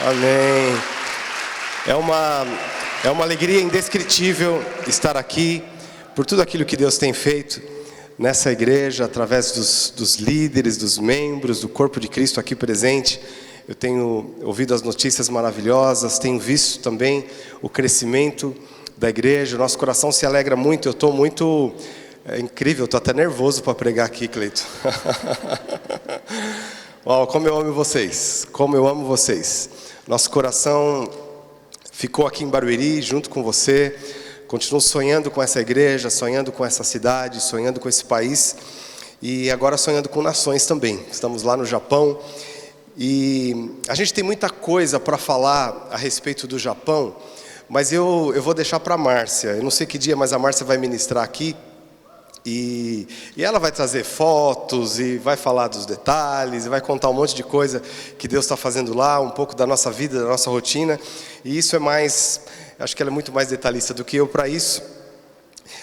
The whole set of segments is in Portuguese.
Amém. É uma alegria indescritível estar aqui por tudo aquilo que Deus tem feito nessa igreja, através dos líderes, dos membros, do corpo de Cristo aqui presente. Eu tenho ouvido as notícias maravilhosas, tenho visto também o crescimento da igreja. O nosso coração se alegra muito. Eu estou muito... É incrível, estou até nervoso para pregar aqui, Cleito. Uau, como eu amo vocês, como eu amo vocês. Nosso coração ficou aqui em Barueri junto com você. Continuo sonhando com essa igreja, sonhando com essa cidade, sonhando com esse país. E agora sonhando com nações também. Estamos lá no Japão. E a gente tem muita coisa para falar a respeito do Japão. Mas eu vou deixar para a Márcia. Eu não sei que dia, mas a Márcia vai ministrar aqui. E ela vai trazer fotos e vai falar dos detalhes, e vai contar um monte de coisa que Deus está fazendo lá, um pouco da nossa vida, da nossa rotina. E isso é mais, acho que ela é muito mais detalhista do que eu para isso.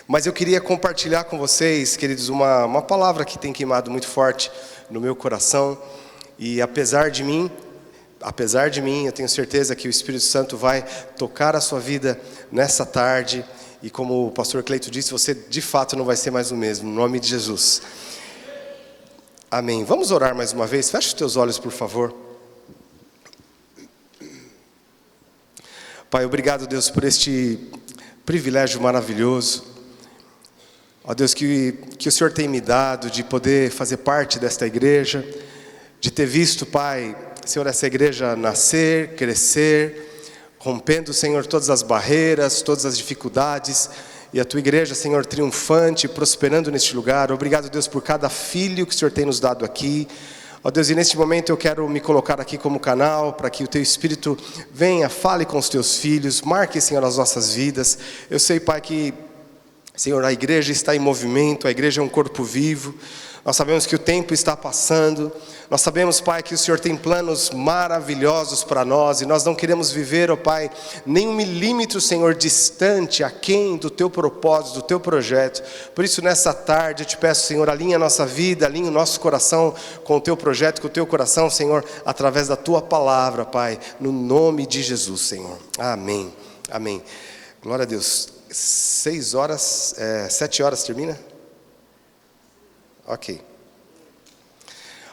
Mas eu queria compartilhar com vocês, queridos, uma palavra que tem queimado muito forte no meu coração. E apesar de mim, eu tenho certeza que o Espírito Santo vai tocar a sua vida nessa tarde. E como o pastor Cleito disse, você de fato não vai ser mais o mesmo, no nome de Jesus. Amém. Vamos orar mais uma vez? Feche os teus olhos, por favor. Pai, obrigado, Deus, por este privilégio maravilhoso. Ó Deus, que o Senhor tem me dado de poder fazer parte desta igreja, de ter visto, Pai, Senhor, essa igreja nascer, crescer, rompendo, Senhor, todas as barreiras, todas as dificuldades, e a Tua igreja, Senhor, triunfante, prosperando neste lugar. Obrigado, Deus, por cada filho que o Senhor tem nos dado aqui. Ó Deus, e neste momento eu quero me colocar aqui como canal, para que o Teu Espírito venha, fale com os Teus filhos, marque, Senhor, as nossas vidas. Eu sei, Pai, que, Senhor, a igreja está em movimento, a igreja é um corpo vivo. Nós sabemos que o tempo está passando. Nós sabemos, Pai, que o Senhor tem planos maravilhosos para nós. E nós não queremos viver, ó Pai, nem 1 milímetro, Senhor, distante, aquém do Teu propósito, do Teu projeto. Por isso, nessa tarde, eu te peço, Senhor, alinha a nossa vida, alinha o nosso coração com o Teu projeto, com o Teu coração, Senhor, através da Tua palavra, Pai, no nome de Jesus, Senhor. Amém. Amém. Glória a Deus. 7 horas termina?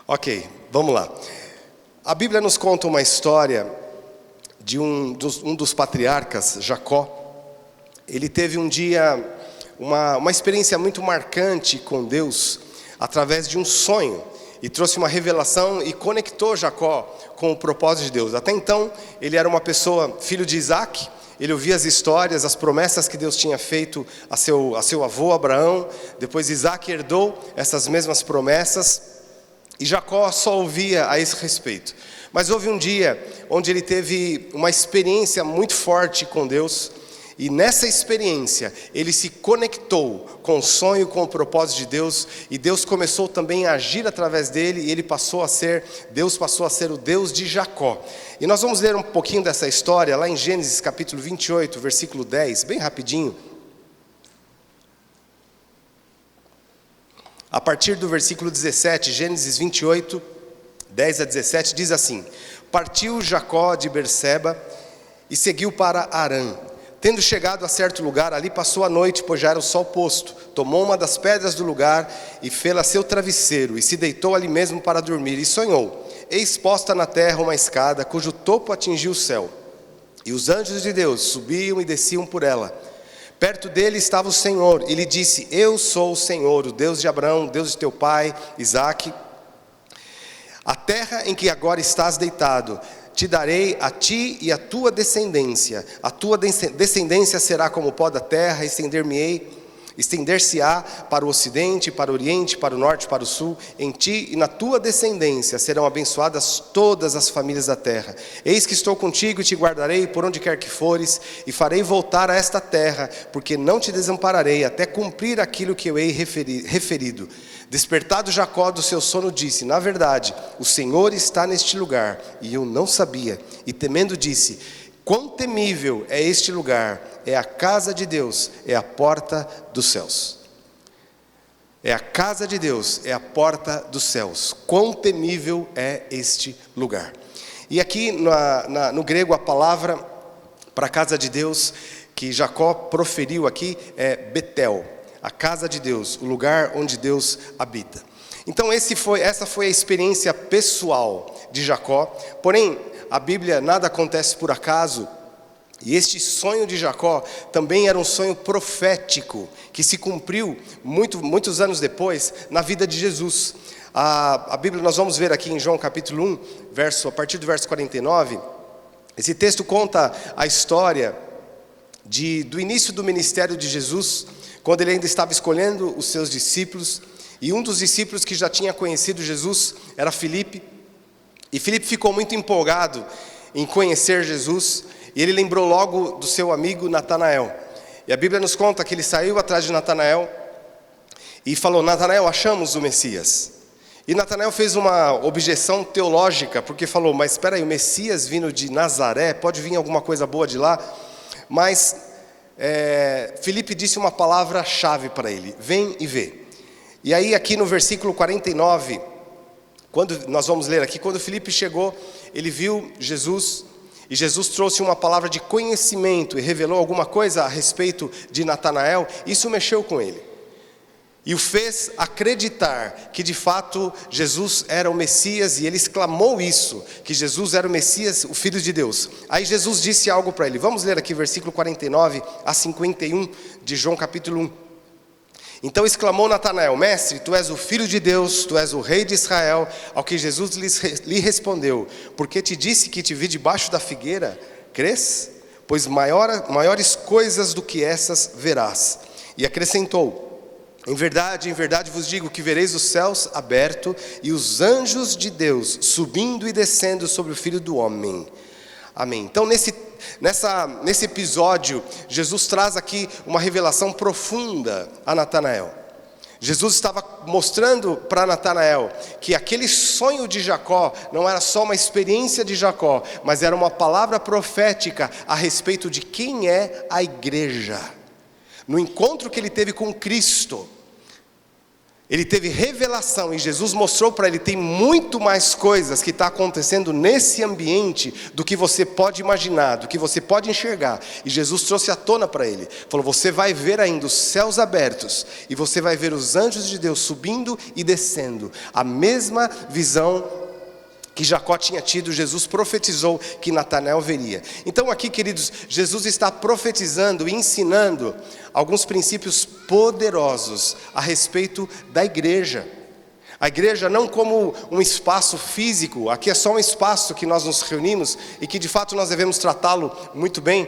Ok, vamos lá. A Bíblia nos conta uma história de um dos patriarcas, Jacó. Ele teve um dia uma experiência muito marcante com Deus, através de um sonho, e trouxe uma revelação e conectou Jacó com o propósito de Deus. Até então, ele era uma pessoa, filho de Isaac. Ele ouvia as histórias, as promessas que Deus tinha feito a seu avô Abraão. Depois Isaac herdou essas mesmas promessas. E Jacó só ouvia a esse respeito. Mas houve um dia onde ele teve uma experiência muito forte com Deus. E nessa experiência, ele se conectou com o sonho, com o propósito de Deus. E Deus começou também a agir através dele. E Deus passou a ser o Deus de Jacó. E nós vamos ler um pouquinho dessa história lá em Gênesis capítulo 28, versículo 10, bem rapidinho. A partir do versículo 17, Gênesis 28, 10 a 17, diz assim: Partiu Jacó de Berseba e seguiu para Harã. Tendo chegado a certo lugar, ali passou a noite, pois já era o sol posto. Tomou uma das pedras do lugar e fê-la seu travesseiro, e se deitou ali mesmo para dormir, e sonhou. Eis posta na terra uma escada, cujo topo atingia o céu. E os anjos de Deus subiam e desciam por ela. Perto dele estava o Senhor, e lhe disse: Eu sou o Senhor, o Deus de Abraão, o Deus de teu pai, Isaque. A terra em que agora estás deitado, te darei a ti e a tua descendência. A tua descendência será como o pó da terra, estender-se-á para o ocidente, para o oriente, para o norte, para o sul. Em ti e na tua descendência serão abençoadas todas as famílias da terra. Eis que estou contigo e te guardarei por onde quer que fores, e farei voltar a esta terra, porque não te desampararei, até cumprir aquilo que eu hei referido. Despertado Jacó do seu sono, disse: Na verdade, o Senhor está neste lugar, e eu não sabia. E temendo disse: Quão temível é este lugar! É a casa de Deus, é a porta dos céus. É a casa de Deus, é a porta dos céus. Quão temível é este lugar! E aqui no grego a palavra para a casa de Deus que Jacó proferiu aqui é Betel, a casa de Deus, o lugar onde Deus habita. Então essa foi a experiência pessoal de Jacó. Porém, a Bíblia, nada acontece por acaso. E este sonho de Jacó também era um sonho profético, que se cumpriu muitos anos depois na vida de Jesus. A Bíblia, nós vamos ver aqui em João capítulo 1, a partir do verso 49, esse texto conta a história do início do ministério de Jesus, quando ele ainda estava escolhendo os seus discípulos, e um dos discípulos que já tinha conhecido Jesus era Filipe, e Filipe ficou muito empolgado em conhecer Jesus, e ele lembrou logo do seu amigo Natanael, e a Bíblia nos conta que ele saiu atrás de Natanael, e falou: Natanael, achamos o Messias. E Natanael fez uma objeção teológica, porque falou: mas espera aí, o Messias vindo de Nazaré, pode vir alguma coisa boa de lá? Mas Filipe disse uma palavra-chave para ele: vem e vê. E aí aqui no versículo 49, quando nós vamos ler aqui, quando Filipe chegou, ele viu Jesus, e Jesus trouxe uma palavra de conhecimento, e revelou alguma coisa a respeito de Natanael. Isso mexeu com ele, e o fez acreditar que de fato Jesus era o Messias, e ele exclamou isso, que Jesus era o Messias, o Filho de Deus. Aí Jesus disse algo para ele. Vamos ler aqui versículo 49 a 51 de João capítulo 1. Então exclamou Natanael: Mestre, tu és o Filho de Deus, tu és o Rei de Israel. Ao que Jesus lhe respondeu: porque te disse que te vi debaixo da figueira, crês? Pois maiores coisas do que essas verás. E acrescentou: em verdade vos digo que vereis os céus abertos e os anjos de Deus subindo e descendo sobre o Filho do Homem. Amém. Então nesse episódio, Jesus traz aqui uma revelação profunda a Natanael. Jesus estava mostrando para Natanael que aquele sonho de Jacó não era só uma experiência de Jacó, mas era uma palavra profética a respeito de quem é a igreja. No encontro que ele teve com Cristo, ele teve revelação, e Jesus mostrou para ele: tem muito mais coisas que está acontecendo nesse ambiente do que você pode imaginar, do que você pode enxergar. E Jesus trouxe à tona para ele, falou: você vai ver ainda os céus abertos, e você vai ver os anjos de Deus subindo e descendo. A mesma visão que Jacó tinha tido, Jesus profetizou que Natanael veria. Então aqui, queridos, Jesus está profetizando e ensinando alguns princípios poderosos a respeito da igreja. A igreja não como um espaço físico, aqui é só um espaço que nós nos reunimos e que de fato nós devemos tratá-lo muito bem,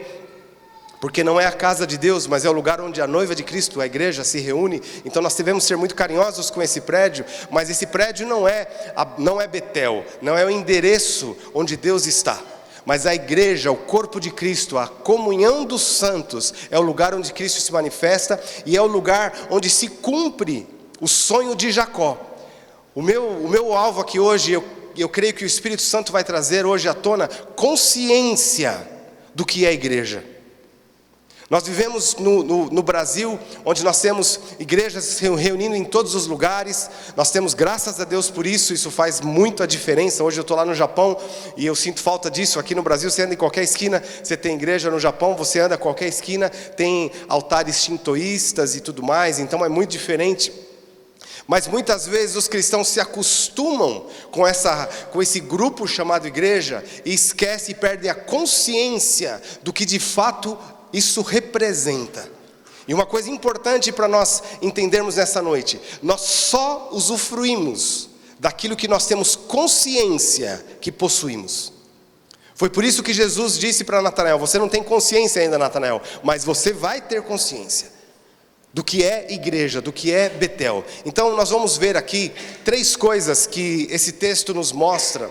porque não é a casa de Deus, mas é o lugar onde a noiva de Cristo, a igreja, se reúne. Então nós devemos ser muito carinhosos com esse prédio, mas esse prédio não é Betel, não é o endereço onde Deus está. Mas a igreja, o corpo de Cristo, a comunhão dos santos, é o lugar onde Cristo se manifesta, e é o lugar onde se cumpre o sonho de Jacó. O meu alvo aqui hoje, eu creio que o Espírito Santo vai trazer hoje à tona consciência do que é a igreja. Nós vivemos no Brasil, onde nós temos igrejas se reunindo em todos os lugares. Nós temos, graças a Deus por isso faz muito a diferença. Hoje eu estou lá no Japão e eu sinto falta disso. Aqui no Brasil você anda em qualquer esquina, você tem igreja. No Japão você anda em qualquer esquina, tem altares shintoístas e tudo mais, então é muito diferente. Mas muitas vezes os cristãos se acostumam com esse grupo chamado igreja, e esquecem e perdem a consciência do que de fato isso representa. E uma coisa importante para nós entendermos nessa noite: nós só usufruímos daquilo que nós temos consciência que possuímos. Foi por isso que Jesus disse para Natanael: você não tem consciência ainda, Natanael, mas você vai ter consciência do que é igreja, do que é Betel. Então nós vamos ver aqui 3 coisas que esse texto nos mostra,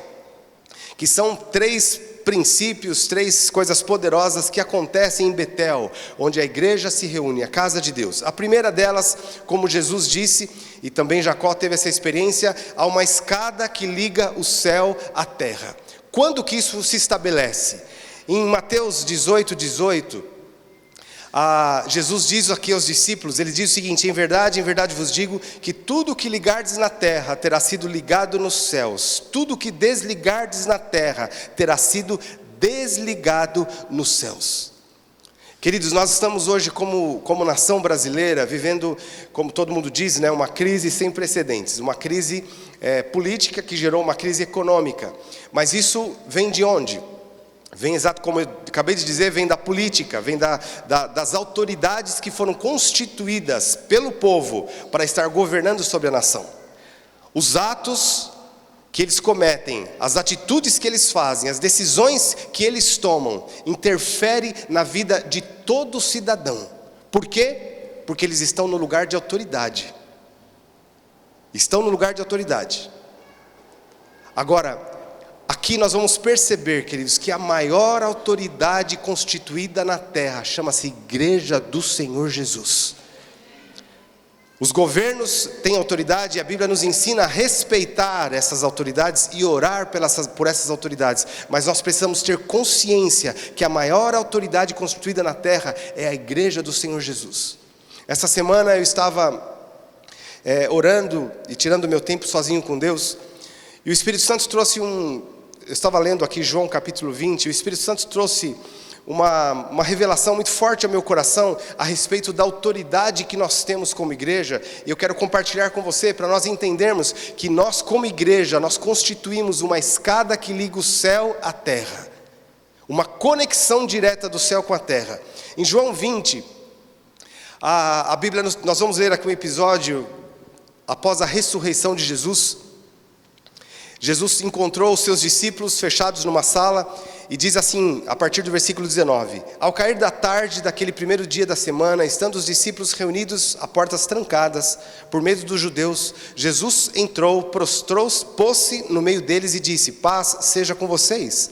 que são 3 princípios, 3 coisas poderosas que acontecem em Betel, onde a igreja se reúne, a casa de Deus. A primeira delas, como Jesus disse, e também Jacó teve essa experiência, há uma escada que liga o céu à terra. Quando que isso se estabelece? Em Mateus 18, Jesus diz aqui aos discípulos, ele diz o seguinte: em verdade vos digo, que tudo que ligardes na terra terá sido ligado nos céus, tudo que desligardes na terra terá sido desligado nos céus. Queridos, nós estamos hoje como nação brasileira vivendo, como todo mundo diz, né, uma crise sem precedentes, uma crise política que gerou uma crise econômica. Mas isso vem de onde? Vem, exato como eu acabei de dizer, vem da política, vem das autoridades que foram constituídas pelo povo para estar governando sobre a nação. Os atos que eles cometem, as atitudes que eles fazem, as decisões que eles tomam, interferem na vida de todo cidadão. Por quê? Porque eles estão no lugar de autoridade. Estão no lugar de autoridade. Agora, aqui nós vamos perceber, queridos, que a maior autoridade constituída na terra chama-se Igreja do Senhor Jesus. Os governos têm autoridade e a Bíblia nos ensina a respeitar essas autoridades e orar por essas autoridades. Mas nós precisamos ter consciência que a maior autoridade constituída na terra é a Igreja do Senhor Jesus. Essa semana eu estava orando e tirando meu tempo sozinho com Deus. E o Espírito Santo trouxe eu estava lendo aqui João capítulo 20, o Espírito Santo trouxe uma revelação muito forte ao meu coração a respeito da autoridade que nós temos como igreja. E eu quero compartilhar com você para nós entendermos que nós como igreja, nós constituímos uma escada que liga o céu à terra. Uma conexão direta do céu com a terra. Em João 20, a Bíblia, nós vamos ler aqui um episódio após a ressurreição de Jesus. Jesus encontrou os seus discípulos fechados numa sala e diz assim, a partir do versículo 19: ao cair da tarde daquele primeiro dia da semana, estando os discípulos reunidos a portas trancadas, por medo dos judeus, Jesus entrou, prostrou-se, pôs-se no meio deles e disse: paz seja com vocês.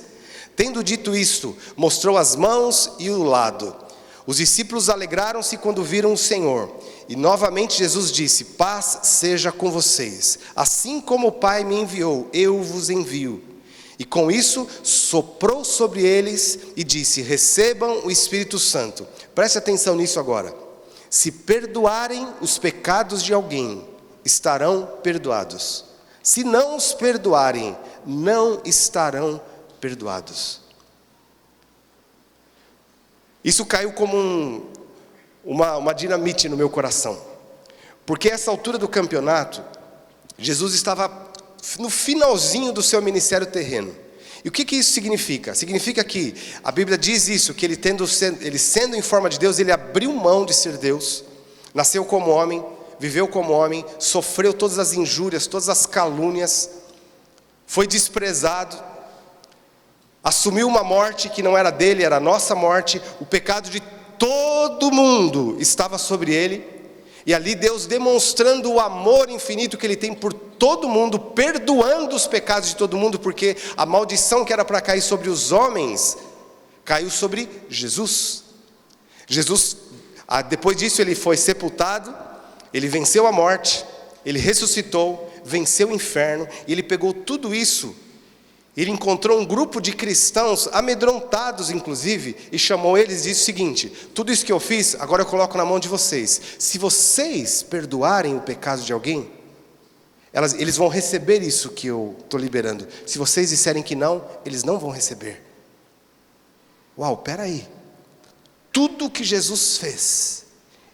Tendo dito isto, mostrou as mãos e o lado. Os discípulos alegraram-se quando viram o Senhor. E novamente Jesus disse: paz seja com vocês. Assim como o Pai me enviou, eu vos envio. E com isso soprou sobre eles e disse: recebam o Espírito Santo. Preste atenção nisso agora. Se perdoarem os pecados de alguém, estarão perdoados. Se não os perdoarem, não estarão perdoados. Isso caiu como uma dinamite no meu coração, porque essa altura do campeonato, Jesus estava no finalzinho do seu ministério terreno. E o que isso significa? Significa que a Bíblia diz isso, que ele sendo em forma de Deus, ele abriu mão de ser Deus, nasceu como homem, viveu como homem, sofreu todas as injúrias, todas as calúnias, foi desprezado, assumiu uma morte que não era dele, era a nossa morte. O pecado de todo mundo estava sobre ele. E ali Deus demonstrando o amor infinito que ele tem por todo mundo, perdoando os pecados de todo mundo, porque a maldição que era para cair sobre os homens, caiu sobre Jesus. Jesus, depois disso ele foi sepultado, ele venceu a morte, ele ressuscitou, venceu o inferno, e ele pegou tudo isso. Ele encontrou um grupo de cristãos, amedrontados inclusive, e chamou eles e disse o seguinte: tudo isso que eu fiz, agora eu coloco na mão de vocês. Se vocês perdoarem o pecado de alguém, eles vão receber isso que eu estou liberando. Se vocês disserem que não, eles não vão receber. Uau, peraí. Tudo que Jesus fez,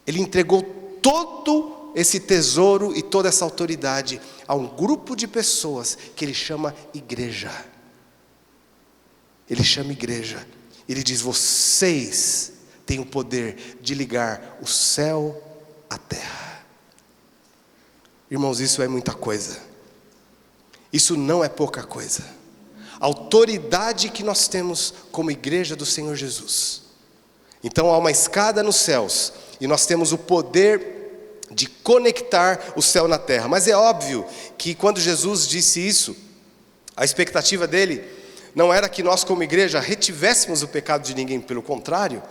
ele entregou todo esse tesouro e toda essa autoridade a um grupo de pessoas que ele chama igreja. Ele chama igreja. Ele diz: vocês têm o poder de ligar o céu à terra. Irmãos, isso é muita coisa. Isso não é pouca coisa. A autoridade que nós temos como igreja do Senhor Jesus. Então há uma escada nos céus e nós temos o poder de conectar o céu na terra. Mas é óbvio que quando Jesus disse isso, a expectativa dele não era que nós como igreja retivéssemos o pecado de ninguém. Pelo contrário,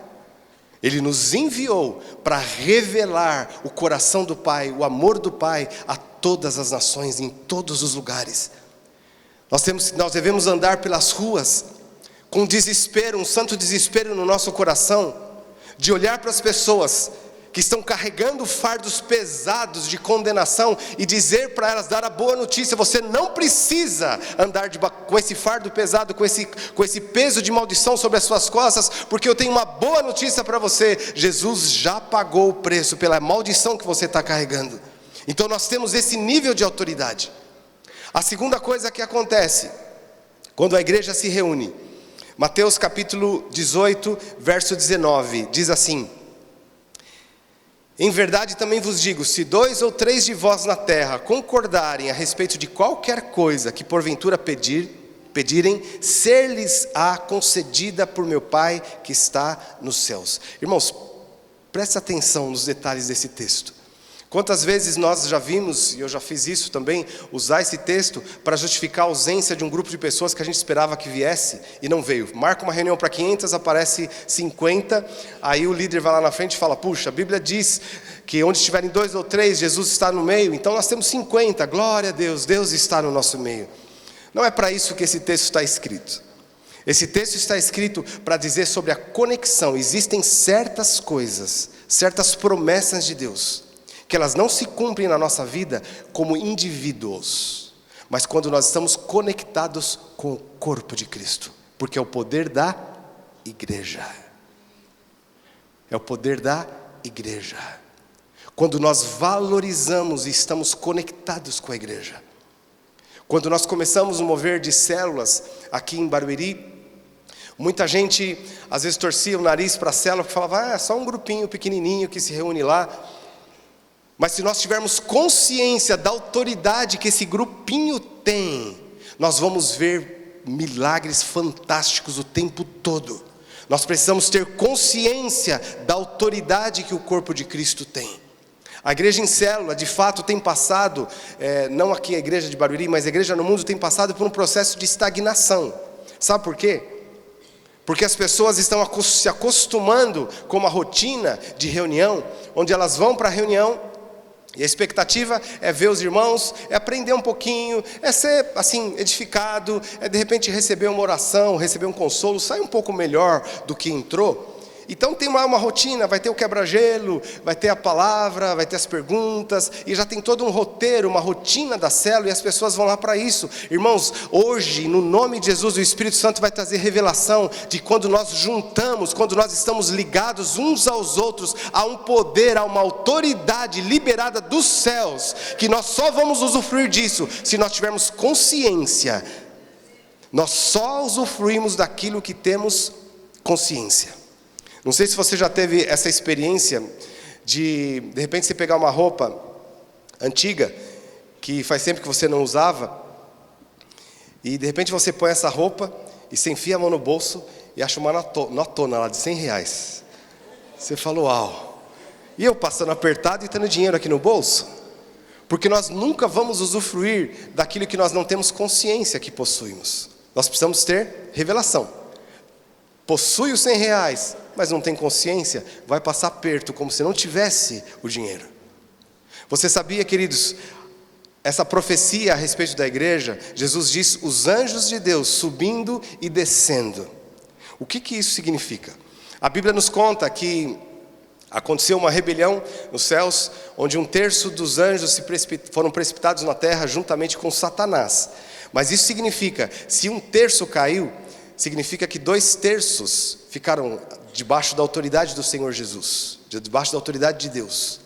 ele nos enviou para revelar o coração do Pai, o amor do Pai a todas as nações, em todos os lugares. Nós devemos andar pelas ruas com desespero, um santo desespero no nosso coração, de olhar para as pessoas que estão carregando fardos pesados de condenação e dizer para elas, dar a boa notícia: você não precisa andar com esse fardo pesado, com esse peso de maldição sobre as suas costas, porque eu tenho uma boa notícia para você: Jesus já pagou o preço pela maldição que você está carregando. Então nós temos esse nível de autoridade. A segunda coisa que acontece quando a igreja se reúne, Mateus capítulo 18, verso 19, diz assim: em verdade também vos digo, se 2 ou 3 de vós na terra concordarem a respeito de qualquer coisa que porventura pedirem, ser-lhes-á concedida por meu Pai que está nos céus. Irmãos, presta atenção nos detalhes desse texto. Quantas vezes nós já vimos, e eu já fiz isso também, usar esse texto para justificar a ausência de um grupo de pessoas que a gente esperava que viesse e não veio. Marca uma reunião para 500, aparece 50, aí o líder vai lá na frente e fala: puxa, a Bíblia diz que onde estiverem 2 ou 3, Jesus está no meio, então nós temos 50, glória a Deus, Deus está no nosso meio. Não é para isso que esse texto está escrito. Esse texto está escrito para dizer sobre a conexão. Existem certas coisas, certas promessas de Deus, que elas não se cumprem na nossa vida como indivíduos, mas quando nós estamos conectados com o corpo de Cristo, porque é o poder da igreja. É o poder da igreja. Quando nós valorizamos e estamos conectados com a igreja. Quando nós começamos o mover de células aqui em Barueri, muita gente às vezes torcia o nariz para a célula, porque falava: é só um grupinho pequenininho que se reúne lá. Mas se nós tivermos consciência da autoridade que esse grupinho tem, nós vamos ver milagres fantásticos o tempo todo. Nós precisamos ter consciência da autoridade que o corpo de Cristo tem. A igreja em célula, de fato, tem passado, não aqui a igreja de Barueri, mas a igreja no mundo tem passado por um processo de estagnação. Sabe por quê? Porque as pessoas estão se acostumando com uma rotina de reunião, onde elas vão para a reunião, e a expectativa é ver os irmãos, é aprender um pouquinho, é ser assim edificado, é de repente receber uma oração, receber um consolo, sair um pouco melhor do que entrou. Então tem uma rotina, vai ter o quebra-gelo, vai ter a palavra, vai ter as perguntas, e já tem todo um roteiro, uma rotina da célula, e as pessoas vão lá para isso. Irmãos, hoje, no nome de Jesus, o Espírito Santo vai trazer revelação de quando nós juntamos, quando nós estamos ligados uns aos outros, há um poder, há uma autoridade liberada dos céus, que nós só vamos usufruir disso se nós tivermos consciência. Nós só usufruímos daquilo que temos consciência. Não sei se você já teve essa experiência de repente você pegar uma roupa antiga, que faz tempo que você não usava, e de repente você põe essa roupa, e você enfia a mão no bolso, e acha uma notona lá de R$100. Você fala: uau! E eu passando apertado e tendo dinheiro aqui no bolso? Porque nós nunca vamos usufruir daquilo que nós não temos consciência que possuímos. Nós precisamos ter revelação. Possui os R$100, mas não tem consciência, vai passar perto, como se não tivesse o dinheiro. Você sabia, queridos, essa profecia a respeito da igreja, Jesus diz: os anjos de Deus subindo e descendo. O que isso significa? A Bíblia nos conta que aconteceu uma rebelião nos céus, onde 1/3 dos anjos foram precipitados na terra juntamente com Satanás. Mas isso significa, se 1/3 caiu, significa que 2/3 ficaram debaixo da autoridade do Senhor Jesus, debaixo da autoridade de Deus.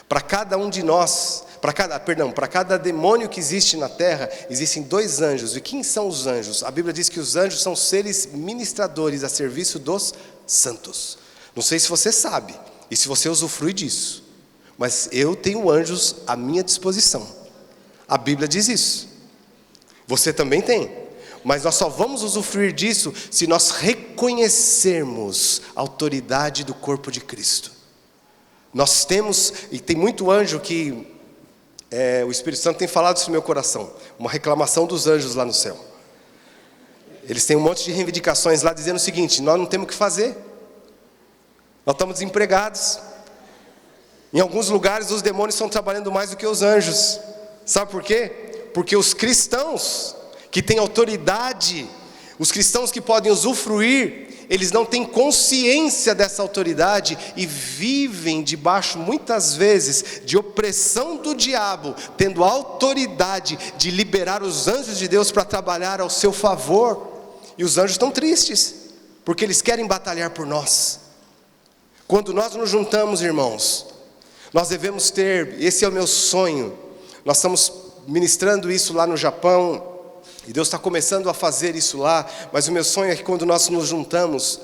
Para cada um de nós, para cada demônio que existe na terra, existem 2 anjos. E quem são os anjos? A Bíblia diz que os anjos são seres ministradores a serviço dos santos. Não sei se você sabe, e se você usufrui disso, mas eu tenho anjos à minha disposição. A Bíblia diz isso. Você também tem. Mas nós só vamos usufruir disso se nós reconhecermos a autoridade do corpo de Cristo. Nós temos, e tem muito anjo que o Espírito Santo tem falado isso no meu coração, uma reclamação dos anjos lá no céu. Eles têm um monte de reivindicações lá dizendo o seguinte: nós não temos o que fazer, nós estamos desempregados. Em alguns lugares os demônios estão trabalhando mais do que os anjos. Sabe por quê? Porque os cristãos que têm autoridade, os cristãos que podem usufruir, eles não têm consciência dessa autoridade e vivem debaixo, muitas vezes, de opressão do diabo, tendo a autoridade de liberar os anjos de Deus para trabalhar ao seu favor. E os anjos estão tristes, porque eles querem batalhar por nós. Quando nós nos juntamos, irmãos, nós devemos ter, esse é o meu sonho, nós estamos ministrando isso lá no Japão, e Deus está começando a fazer isso lá, mas o meu sonho é que quando nós nos juntamos,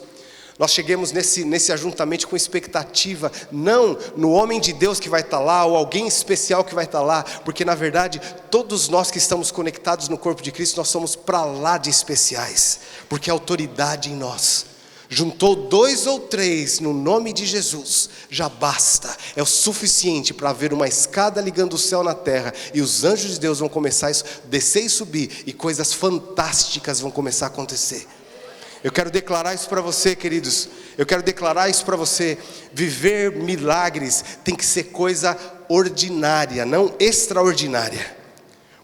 nós cheguemos nesse ajuntamento com expectativa, não no homem de Deus que vai estar lá, ou alguém especial que vai estar lá, porque na verdade, todos nós que estamos conectados no corpo de Cristo, nós somos para lá de especiais, porque a autoridade em nós, juntou 2 ou 3 no nome de Jesus, já basta, é o suficiente para haver uma escada ligando o céu na terra, e os anjos de Deus vão começar a descer e subir, e coisas fantásticas vão começar a acontecer. Eu quero declarar isso para você, queridos, eu quero declarar isso para você, viver milagres tem que ser coisa ordinária, não extraordinária,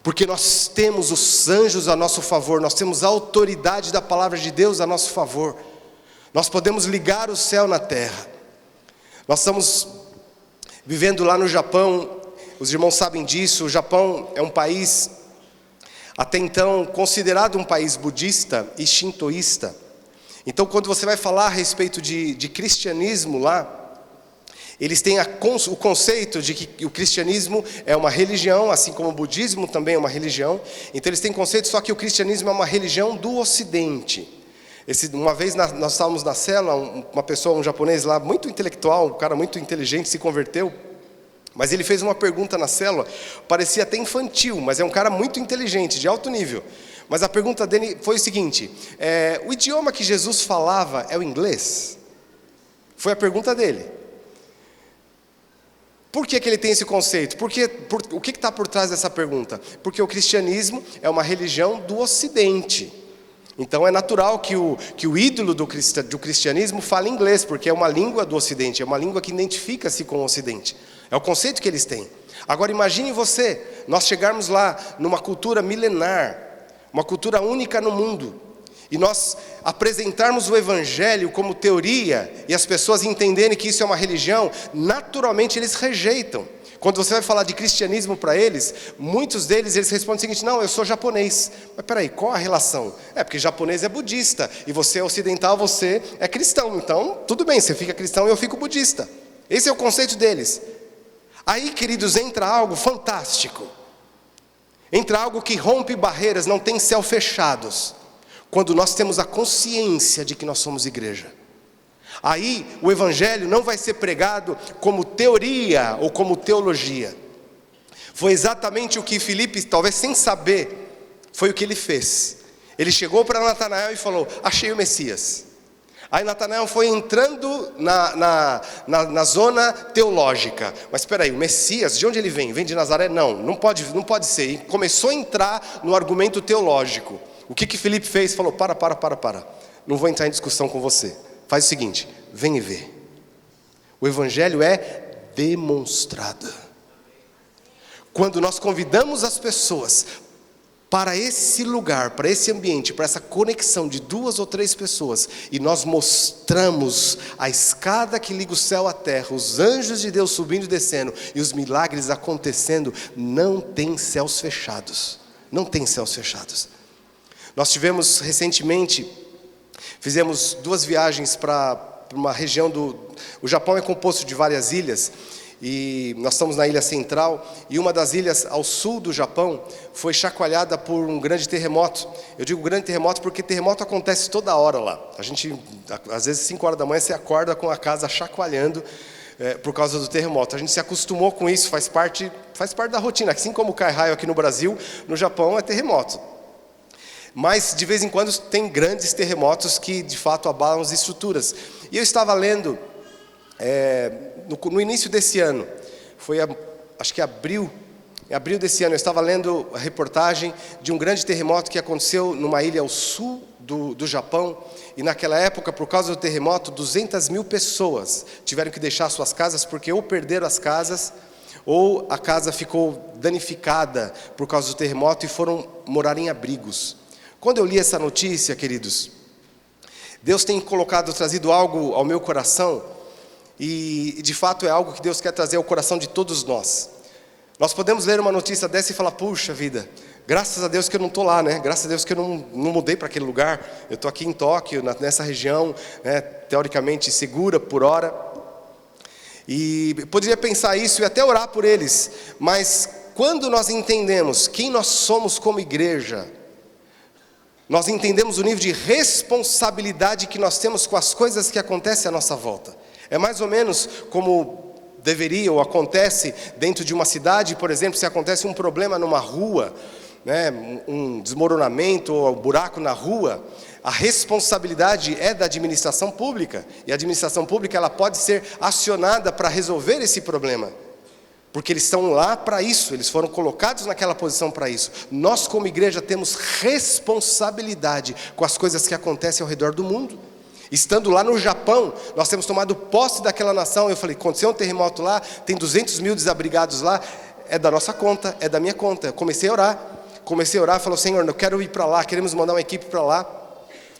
porque nós temos os anjos a nosso favor, nós temos a autoridade da palavra de Deus a nosso favor. Nós podemos ligar o céu na terra. Nós estamos vivendo lá no Japão, os irmãos sabem disso, o Japão é um país, até então, considerado um país budista e shintoísta. Então, quando você vai falar a respeito de cristianismo lá, eles têm o conceito de que o cristianismo é uma religião, assim como o budismo também é uma religião. Então eles têm conceito, só que o cristianismo é uma religião do Ocidente. Uma vez nós estávamos na cela, uma pessoa, um japonês lá, muito intelectual, um cara muito inteligente, se converteu. Mas ele fez uma pergunta na célula, parecia até infantil, mas é um cara muito inteligente, de alto nível. Mas a pergunta dele foi o seguinte, o idioma que Jesus falava é o inglês? Foi a pergunta dele. Por que ele tem esse conceito? O que está por trás dessa pergunta? Porque o cristianismo é uma religião do Ocidente. Então é natural que o ídolo do cristianismo fale inglês, porque é uma língua do Ocidente, é uma língua que identifica-se com o Ocidente. É o conceito que eles têm. Agora imagine você, nós chegarmos lá numa cultura milenar, uma cultura única no mundo, e nós apresentarmos o Evangelho como teoria, e as pessoas entenderem que isso é uma religião, naturalmente eles rejeitam. Quando você vai falar de cristianismo para eles, muitos deles eles respondem o seguinte, não, eu sou japonês. Mas peraí, qual a relação? Porque japonês é budista, e você é ocidental, você é cristão. Então, tudo bem, você fica cristão e eu fico budista. Esse é o conceito deles. Aí, queridos, entra algo fantástico. Entra algo que rompe barreiras, não tem céu fechados. Quando nós temos a consciência de que nós somos igreja. Aí o Evangelho não vai ser pregado como teoria ou como teologia. Foi exatamente o que Filipe, talvez sem saber, foi o que ele fez. Ele chegou para Natanael e falou, achei o Messias. Aí Natanael foi entrando na zona teológica. Mas espera aí, o Messias, de onde ele vem? Vem de Nazaré? Não pode ser. E começou a entrar no argumento teológico. O que Filipe fez? Falou, para. Não vou entrar em discussão com você. Faz o seguinte, vem e vê. O Evangelho é demonstrado. Quando nós convidamos as pessoas para esse lugar, para esse ambiente, para essa conexão de 2 ou 3 pessoas, e nós mostramos a escada que liga o céu à terra, os anjos de Deus subindo e descendo, e os milagres acontecendo, não tem céus fechados. Não tem céus fechados. Nós tivemos recentemente, fizemos 2 viagens para uma região o Japão é composto de várias ilhas, e nós estamos na ilha central, e uma das ilhas ao sul do Japão foi chacoalhada por um grande terremoto. Eu digo grande terremoto porque terremoto acontece toda hora lá. A gente, às vezes 5 horas da manhã, você acorda com a casa chacoalhando por causa do terremoto. A gente se acostumou com isso, faz parte da rotina. Assim como cai raio aqui no Brasil, no Japão é terremoto. Mas de vez em quando tem grandes terremotos que de fato abalam as estruturas. E eu estava lendo no início desse ano, foi acho que em abril desse ano, eu estava lendo a reportagem de um grande terremoto que aconteceu numa ilha ao sul do Japão, e naquela época, por causa do terremoto, 200 mil pessoas tiveram que deixar suas casas, porque ou perderam as casas, ou a casa ficou danificada por causa do terremoto e foram morar em abrigos. Quando eu li essa notícia, queridos, Deus tem trazido algo ao meu coração, e de fato é algo que Deus quer trazer ao coração de todos nós. Nós podemos ler uma notícia dessa e falar, puxa vida, graças a Deus que eu não estou lá, né? Graças a Deus que eu não mudei para aquele lugar. Eu estou aqui em Tóquio, nessa região, né, teoricamente segura por hora. E poderia pensar isso e até orar por eles. Mas quando nós entendemos quem nós somos como igreja, nós entendemos o nível de responsabilidade que nós temos com as coisas que acontecem à nossa volta. É mais ou menos como deveria ou acontece dentro de uma cidade, por exemplo, se acontece um problema numa rua, né, um desmoronamento ou um buraco na rua, a responsabilidade é da administração pública, e a administração pública ela pode ser acionada para resolver esse problema, porque eles estão lá para isso, eles foram colocados naquela posição para isso. Nós como igreja temos responsabilidade com as coisas que acontecem ao redor do mundo. Estando lá no Japão, nós temos tomado posse daquela nação. Eu falei, aconteceu um terremoto lá, tem 200 mil desabrigados lá, é da nossa conta, é da minha conta. Eu comecei a orar, falou, Senhor, eu quero ir para lá, queremos mandar uma equipe para lá.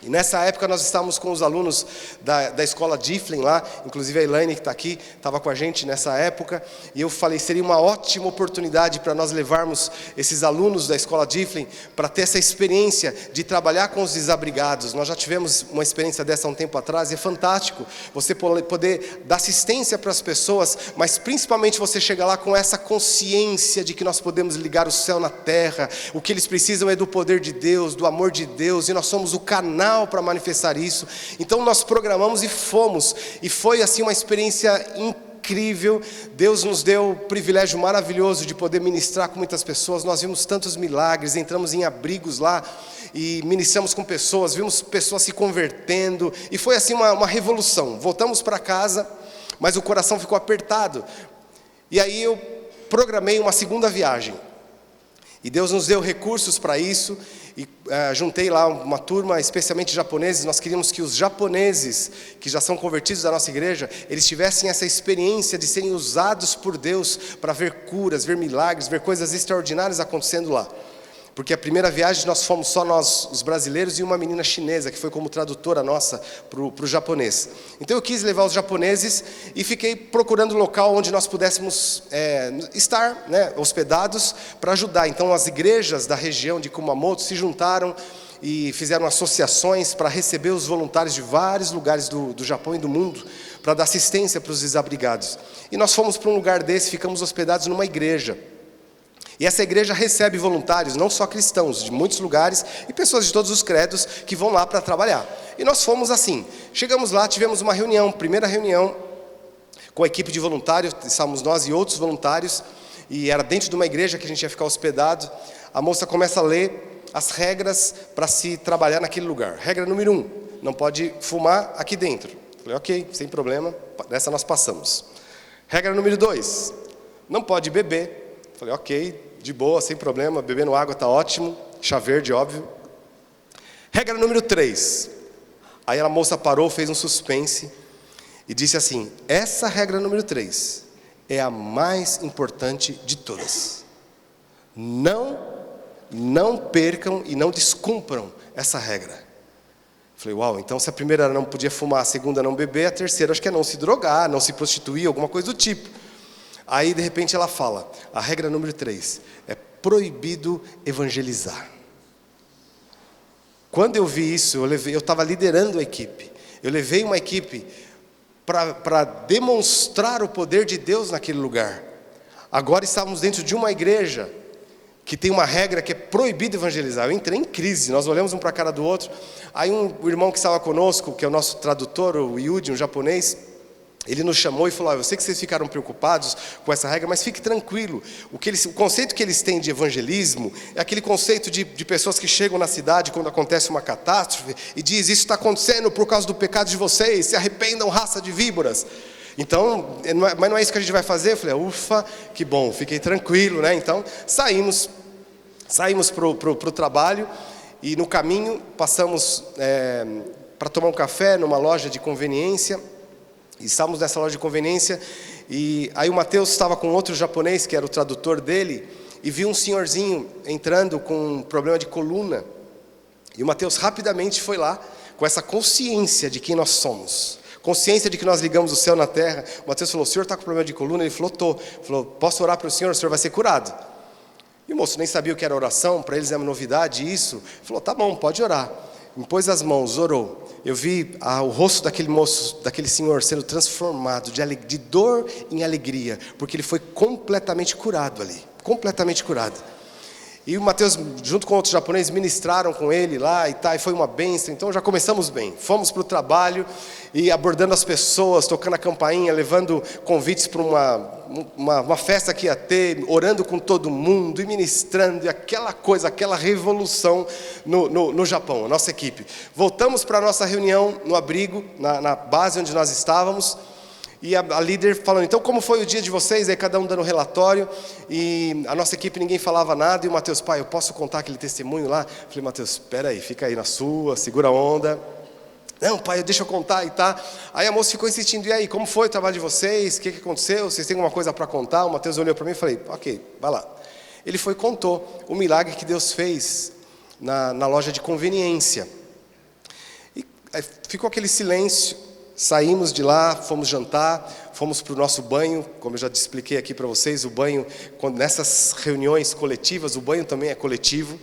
E nessa época nós estávamos com os alunos da escola Difflin lá, inclusive a Elaine que está aqui, estava com a gente nessa época, e eu falei, seria uma ótima oportunidade para nós levarmos esses alunos da escola Difflin para ter essa experiência de trabalhar com os desabrigados. Nós já tivemos uma experiência dessa há um tempo atrás, e é fantástico você poder dar assistência para as pessoas, mas principalmente você chegar lá com essa consciência de que nós podemos ligar o céu na terra, o que eles precisam é do poder de Deus, do amor de Deus, e nós somos o canal para manifestar isso. Então nós programamos e fomos, e foi assim uma experiência incrível. Deus nos deu o privilégio maravilhoso de poder ministrar com muitas pessoas. Nós vimos tantos milagres, entramos em abrigos lá e ministramos com pessoas, vimos pessoas se convertendo, e foi assim uma revolução. Voltamos para casa, mas o coração ficou apertado, e aí eu programei uma segunda viagem, e Deus nos deu recursos para isso. E juntei lá uma turma, especialmente japoneses. Nós queríamos que os japoneses, que já são convertidos da nossa igreja, eles tivessem essa experiência de serem usados por Deus para ver curas, ver milagres, ver coisas extraordinárias acontecendo lá. Porque a primeira viagem nós fomos só nós, os brasileiros, e uma menina chinesa, que foi como tradutora nossa para o japonês. Então eu quis levar os japoneses e fiquei procurando um local onde nós pudéssemos estar, né, hospedados, para ajudar. Então as igrejas da região de Kumamoto se juntaram e fizeram associações para receber os voluntários de vários lugares do Japão e do mundo, para dar assistência para os desabrigados. E nós fomos para um lugar desse, ficamos hospedados numa igreja. E essa igreja recebe voluntários, não só cristãos, de muitos lugares, e pessoas de todos os credos que vão lá para trabalhar. E nós fomos assim, chegamos lá, tivemos uma reunião, primeira reunião, com a equipe de voluntários, estávamos nós e outros voluntários, e era dentro de uma igreja que a gente ia ficar hospedado. A moça começa a ler as regras para se trabalhar naquele lugar. Regra número 1, não pode fumar aqui dentro. Falei, ok, sem problema, dessa nós passamos. Regra número 2, não pode beber. Falei, ok, de boa, sem problema, bebendo água está ótimo, chá verde, óbvio. Regra número 3, aí a moça parou, fez um suspense e disse assim, essa regra número 3 é a mais importante de todas. Não percam e não descumpram essa regra. Falei, uau, então se a primeira era não podia fumar, a segunda não beber, a terceira acho que é não se drogar, não se prostituir, alguma coisa do tipo. Aí de repente ela fala, a regra número 3, é proibido evangelizar. Quando eu vi isso, eu estava liderando a equipe, eu levei uma equipe para demonstrar o poder de Deus naquele lugar. Agora estávamos dentro de uma igreja que tem uma regra que é proibido evangelizar. Eu entrei em crise, nós olhamos um para a cara do outro. Aí o irmão que estava conosco, que é o nosso tradutor, o Yuji, um japonês, ele nos chamou e falou, eu sei que vocês ficaram preocupados com essa regra, mas fique tranquilo. O conceito que eles têm de evangelismo é aquele conceito de pessoas que chegam na cidade quando acontece uma catástrofe e diz, isso está acontecendo por causa do pecado de vocês, se arrependam, raça de víboras. Então, mas não é isso que a gente vai fazer? Eu falei, ufa, que bom, fiquei tranquilo, né? Então, saímos para o trabalho, e no caminho passamos para tomar um café numa loja de conveniência. E estávamos nessa loja de conveniência, e aí o Mateus estava com outro japonês, que era o tradutor dele, e viu um senhorzinho entrando com um problema de coluna. E o Mateus rapidamente foi lá, com essa consciência de quem nós somos, consciência de que nós ligamos o céu na terra. O Mateus falou: o senhor está com problema de coluna? Ele falou: estou. Falou: posso orar para o senhor vai ser curado. E o moço nem sabia o que era oração, para eles é uma novidade isso. Ele falou: tá bom, pode orar. Me pôs as mãos, orou. Eu vi o rosto daquele moço, daquele senhor sendo transformado de dor em alegria, porque ele foi completamente curado ali, completamente curado. E o Mateus, junto com outros japoneses, ministraram com ele lá e foi uma bênção. Então já começamos bem. Fomos para o trabalho e abordando as pessoas, tocando a campainha, levando convites para uma festa que ia ter, orando com todo mundo e ministrando, e aquela coisa, aquela revolução no Japão, a nossa equipe. Voltamos para a nossa reunião no abrigo, na base onde nós estávamos. E a líder falando: então como foi o dia de vocês? Aí cada um dando um relatório. E a nossa equipe, ninguém falava nada. E o Mateus: pai, eu posso contar aquele testemunho lá? Falei: Mateus, espera aí, fica aí na sua, segura a onda. Não, pai, deixa eu contar e tá. Aí a moça ficou insistindo: e aí, como foi o trabalho de vocês? O que aconteceu? Vocês têm alguma coisa para contar? O Mateus olhou para mim e falei: ok, vai lá. Ele foi e contou o milagre que Deus fez na loja de conveniência. E aí ficou aquele silêncio. Saímos de lá, fomos jantar, fomos para o nosso banho. Como eu já expliquei aqui para vocês, o banho, nessas reuniões coletivas, o banho também é coletivo,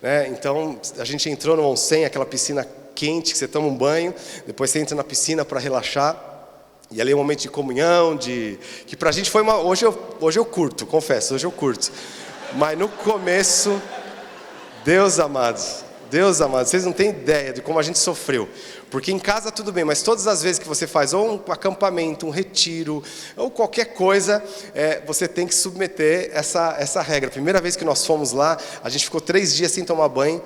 né? Então a gente entrou no onsen, aquela piscina quente que você toma um banho, depois você entra na piscina para relaxar. E ali é um momento de comunhão, que para a gente foi hoje eu curto, confesso, hoje eu curto. Mas no começo, Deus amado, vocês não têm ideia de como a gente sofreu. Porque em casa tudo bem, mas todas as vezes que você faz ou um acampamento, um retiro, ou qualquer coisa, você tem que submeter essa regra. A primeira vez que nós fomos lá, a gente ficou 3 dias sem tomar banho.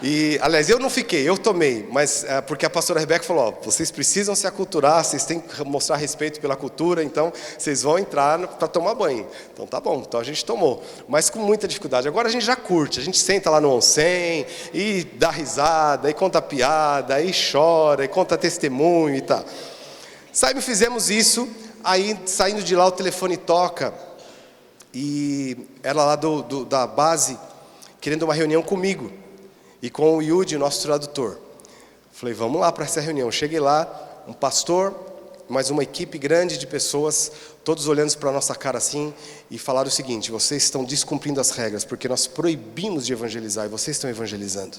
E, aliás, eu não fiquei, eu tomei, mas porque a pastora Rebeca falou: ó, vocês precisam se aculturar, vocês têm que mostrar respeito pela cultura, então vocês vão entrar para tomar banho. Então tá bom, então a gente tomou, mas com muita dificuldade. Agora a gente já curte, a gente senta lá no onsen e dá risada, e conta piada, e chora, e conta testemunho e tal. Fizemos isso, aí saindo de lá o telefone toca, e era lá da base, querendo uma reunião comigo. E com o Yudi, nosso tradutor. Falei: vamos lá para essa reunião. Cheguei lá, um pastor, mais uma equipe grande de pessoas, todos olhando para a nossa cara assim, e falaram o seguinte: vocês estão descumprindo as regras, porque nós proibimos de evangelizar, e vocês estão evangelizando.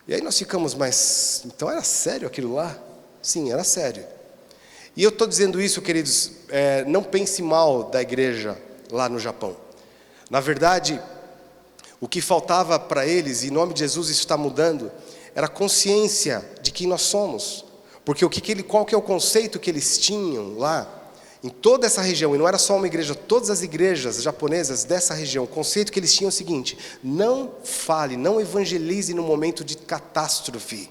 E aí nós ficamos: mas então era sério aquilo lá? Sim, era sério. E eu estou dizendo isso, queridos, não pense mal da igreja lá no Japão. Na verdade, o que faltava para eles, e em nome de Jesus isso está mudando, era a consciência de quem nós somos. Porque qual que é o conceito que eles tinham lá, em toda essa região, e não era só uma igreja, todas as igrejas japonesas dessa região, o conceito que eles tinham é o seguinte: não fale, não evangelize no momento de catástrofe.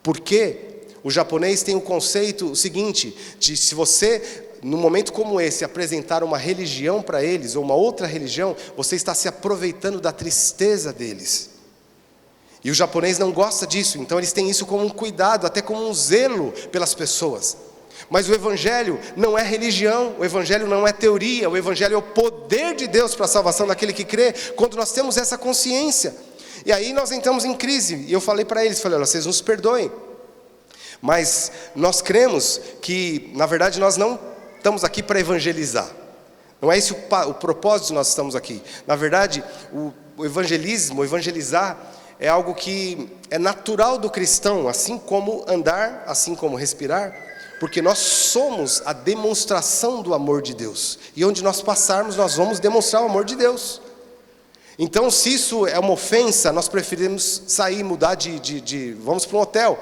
Porque o japonês tem o conceito o seguinte, de se você, num momento como esse, apresentar uma religião para eles, ou uma outra religião, você está se aproveitando da tristeza deles. E o japonês não gosta disso, então eles têm isso como um cuidado, até como um zelo pelas pessoas. Mas o evangelho não é religião, o evangelho não é teoria, o evangelho é o poder de Deus para a salvação daquele que crê, quando nós temos essa consciência. E aí nós entramos em crise, e eu falei para eles, olha, vocês nos perdoem, mas nós cremos que, na verdade, nós não estamos aqui para evangelizar. Não é esse o propósito de nós estamos aqui. Na verdade, o evangelizar é algo que é natural do cristão, assim como andar, assim como respirar, porque nós somos a demonstração do amor de Deus. E onde nós passarmos, nós vamos demonstrar o amor de Deus. Então, se isso é uma ofensa, nós preferimos sair, mudar vamos para um hotel.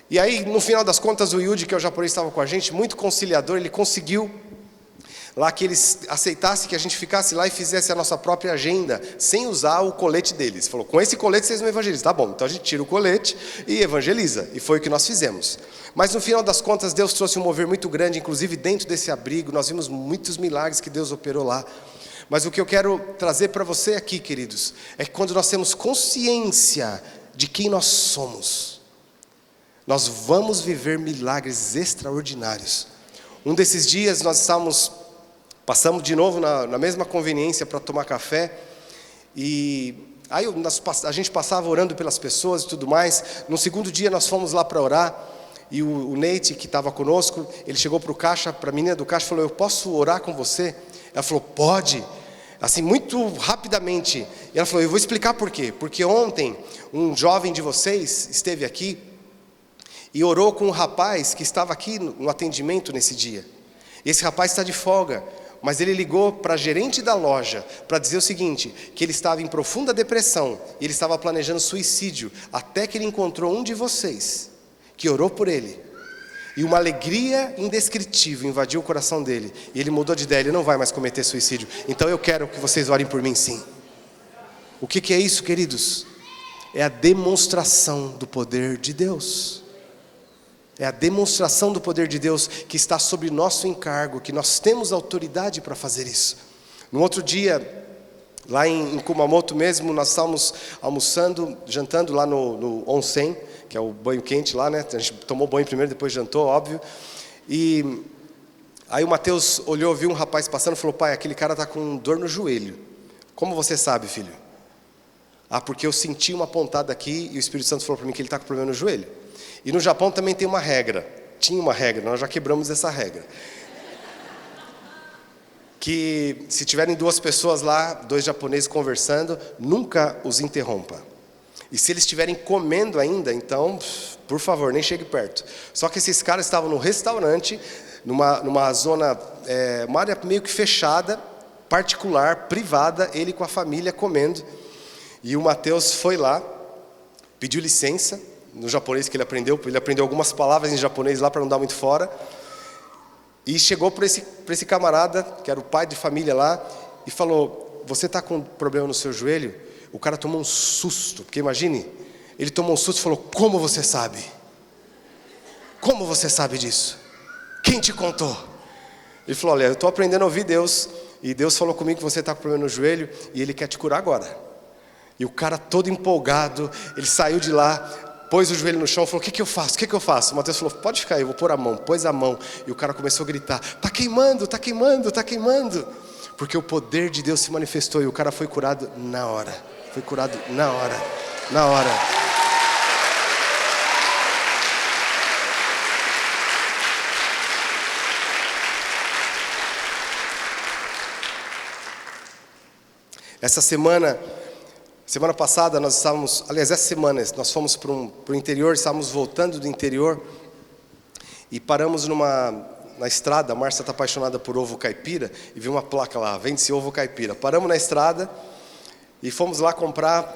E aí, no final das contas, o Yudi, que é o japonês, estava com a gente, muito conciliador, ele conseguiu lá que eles aceitassem que a gente ficasse lá e fizesse a nossa própria agenda, sem usar o colete deles. Falou: com esse colete vocês não evangelizam. Tá bom, então a gente tira o colete e evangeliza. E foi o que nós fizemos. Mas no final das contas, Deus trouxe um mover muito grande, inclusive dentro desse abrigo, nós vimos muitos milagres que Deus operou lá. Mas o que eu quero trazer para você aqui, queridos, é que quando nós temos consciência de quem nós somos, nós vamos viver milagres extraordinários. Um desses dias nós passamos de novo na mesma conveniência para tomar café, e aí a gente passava orando pelas pessoas e tudo mais. No segundo dia nós fomos lá para orar. E o Neite, que estava conosco, ele chegou para o caixa, para a menina do caixa, e falou: eu posso orar com você? Ela falou: pode. Assim, muito rapidamente. E ela falou: eu vou explicar por quê. Porque ontem um jovem de vocês esteve aqui e orou com um rapaz que estava aqui no atendimento nesse dia. Esse rapaz está de folga, mas ele ligou para a gerente da loja para dizer o seguinte: que ele estava em profunda depressão e ele estava planejando suicídio, até que ele encontrou um de vocês que orou por ele. E uma alegria indescritível invadiu o coração dele. E ele mudou de ideia, ele não vai mais cometer suicídio. Então eu quero que vocês orem por mim, sim. O que é isso, queridos? É a demonstração do poder de Deus. É a demonstração do poder de Deus que está sob nosso encargo, que nós temos autoridade para fazer isso. No outro dia, lá em Kumamoto mesmo, nós estávamos almoçando, jantando lá no onsen, que é o banho quente lá, né? A gente tomou banho primeiro, depois jantou, óbvio. E aí o Mateus olhou, viu um rapaz passando e falou: pai, aquele cara está com dor no joelho. Como você sabe, filho? Ah, porque eu senti uma pontada aqui e o Espírito Santo falou para mim que ele está com problema no joelho. E no Japão também tem uma regra. Tinha uma regra, nós já quebramos essa regra. Que se tiverem duas pessoas lá, dois japoneses conversando, nunca os interrompa. E se eles estiverem comendo ainda, então, por favor, nem chegue perto. Só que esses caras estavam no restaurante, numa zona, uma área meio que fechada, particular, privada, ele com a família comendo. E o Mateus foi lá, pediu licença, no japonês que ele aprendeu algumas palavras em japonês lá para não dar muito fora. E chegou para esse camarada, que era o pai de família lá, e falou: você está com problema no seu joelho? O cara tomou um susto, porque imagine, ele tomou um susto e falou: como você sabe? Como você sabe disso? Quem te contou? Ele falou: olha, eu estou aprendendo a ouvir Deus, e Deus falou comigo que você está com problema no joelho, e Ele quer te curar agora. E o cara todo empolgado, ele saiu de lá, pôs o joelho no chão e falou: o que eu faço? O que eu faço? O Mateus falou: pode ficar aí, eu vou pôr a mão. Pôs a mão, e o cara começou a gritar: está queimando, está queimando, está queimando. Porque o poder de Deus se manifestou, e o cara foi curado na hora. Foi curado na hora, na hora. Essa semana passada nós estávamos, aliás, essa semana nós fomos para o interior, estávamos voltando do interior e paramos na estrada. A Márcia está apaixonada por ovo caipira e viu uma placa lá: vende-se ovo caipira. Paramos na estrada e fomos lá comprar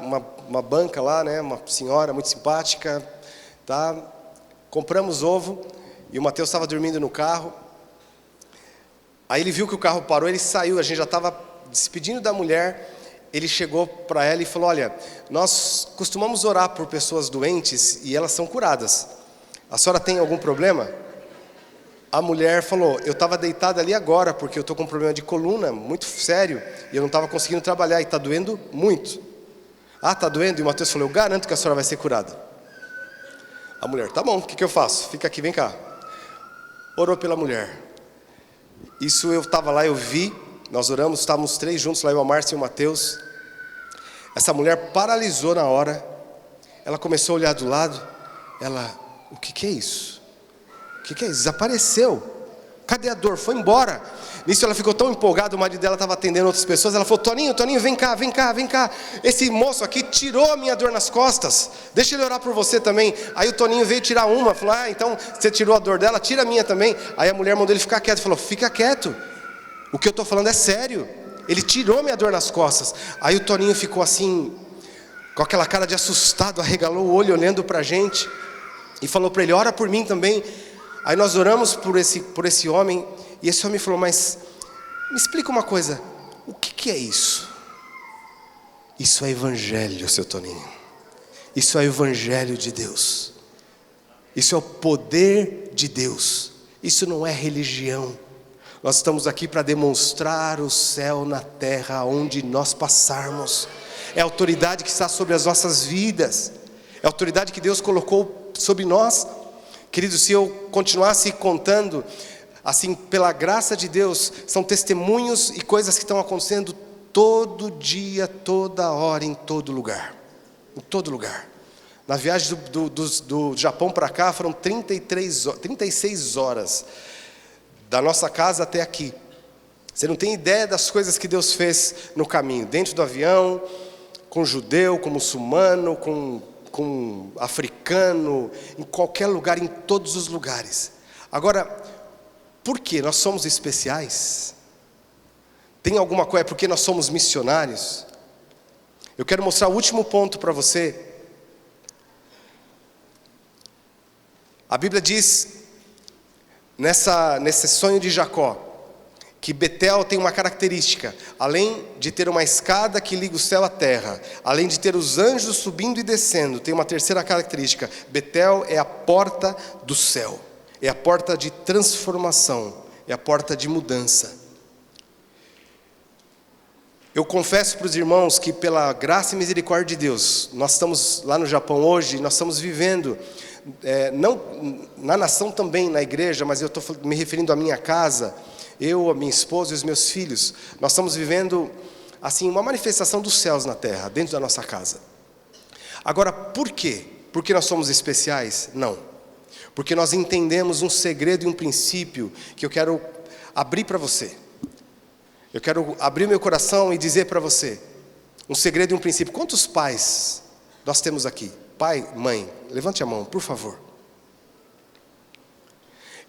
uma banca lá, né? Uma senhora muito simpática, tá? Compramos ovo e o Mateus estava dormindo no carro. Aí ele viu que o carro parou, ele saiu, a gente já estava despedindo da mulher. Ele chegou para ela e falou: olha, nós costumamos orar por pessoas doentes e elas são curadas. A senhora tem algum problema? A mulher falou: eu estava deitada ali agora, porque eu estou com um problema de coluna muito sério, e eu não estava conseguindo trabalhar, e está doendo muito. Ah, está doendo? E o Mateus falou: eu garanto que a senhora vai ser curada. A mulher: tá bom, o que eu faço? Fica aqui, vem cá. Orou pela mulher. Isso eu estava lá, eu vi, nós oramos, estávamos 3 juntos lá, eu, a Márcia e o Mateus. Essa mulher paralisou na hora, ela começou a olhar do lado, ela: o que é isso? O que é isso? Desapareceu. Cadê a dor? Foi embora. Nisso ela ficou tão empolgada, o marido dela estava atendendo outras pessoas. Ela falou: Toninho, vem cá. Esse moço aqui tirou a minha dor nas costas. Deixa ele orar por você também. Aí o Toninho veio tirar uma. Falou: ah, então você tirou a dor dela, tira a minha também. Aí a mulher mandou ele ficar quieto. Falou: fica quieto. O que eu estou falando é sério. Ele tirou minha dor nas costas. Aí o Toninho ficou assim, com aquela cara de assustado, arregalou o olho olhando para a gente. E falou para ele: ora por mim também. Aí nós oramos por esse homem, e esse homem falou: mas me explica uma coisa, o que é isso? Isso é evangelho, seu Toninho. Isso é o evangelho de Deus. Isso é o poder de Deus. Isso não é religião. Nós estamos aqui para demonstrar o céu na terra onde nós passarmos. É a autoridade que está sobre as nossas vidas. É a autoridade que Deus colocou sobre nós. Querido, se eu continuasse contando, assim, pela graça de Deus, são testemunhos e coisas que estão acontecendo todo dia, toda hora, em todo lugar. Em todo lugar. Na viagem do Japão para cá foram 36 horas. Da nossa casa até aqui. Você não tem ideia das coisas que Deus fez no caminho. Dentro do avião, com judeu, com muçulmano, com africano, em qualquer lugar, em todos os lugares. Agora, por que nós somos especiais? Tem alguma coisa? É porque nós somos missionários? Eu quero mostrar o último ponto para você. A Bíblia diz, nesse sonho de Jacó, que Betel tem uma característica. Além de ter uma escada que liga o céu à terra, além de ter os anjos subindo e descendo, tem uma terceira característica. Betel é a porta do céu. É a porta de transformação. É a porta de mudança. Eu confesso para os irmãos que pela graça e misericórdia de Deus, nós estamos lá no Japão hoje, nós estamos vivendo, não na nação também, na igreja, mas eu estou me referindo à minha casa, eu, a minha esposa e os meus filhos, nós estamos vivendo assim, uma manifestação dos céus na terra, dentro da nossa casa. Agora, por quê? Porque nós somos especiais? Não. Porque nós entendemos um segredo e um princípio que eu quero abrir para você. Eu quero abrir meu coração e dizer para você um segredo e um princípio. Quantos pais nós temos aqui? Pai, mãe, levante a mão, por favor.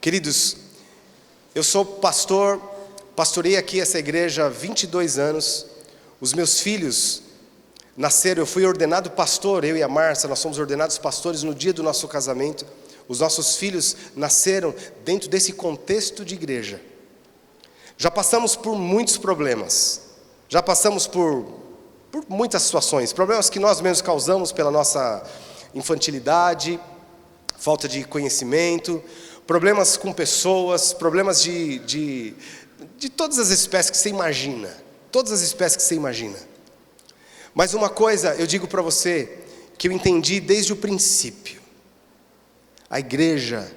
Queridos, eu sou pastor, pastorei aqui essa igreja há 22 anos. Os meus filhos nasceram, eu fui ordenado pastor, eu e a Márcia, nós somos ordenados pastores no dia do nosso casamento. Os nossos filhos nasceram dentro desse contexto de igreja. Já passamos por muitos problemas, já passamos por muitas situações, problemas que nós mesmos causamos pela nossa infantilidade, falta de conhecimento, problemas com pessoas, problemas de todas as espécies que você imagina, todas as espécies que você imagina. Mas uma coisa eu digo para você, que eu entendi desde o princípio, a igreja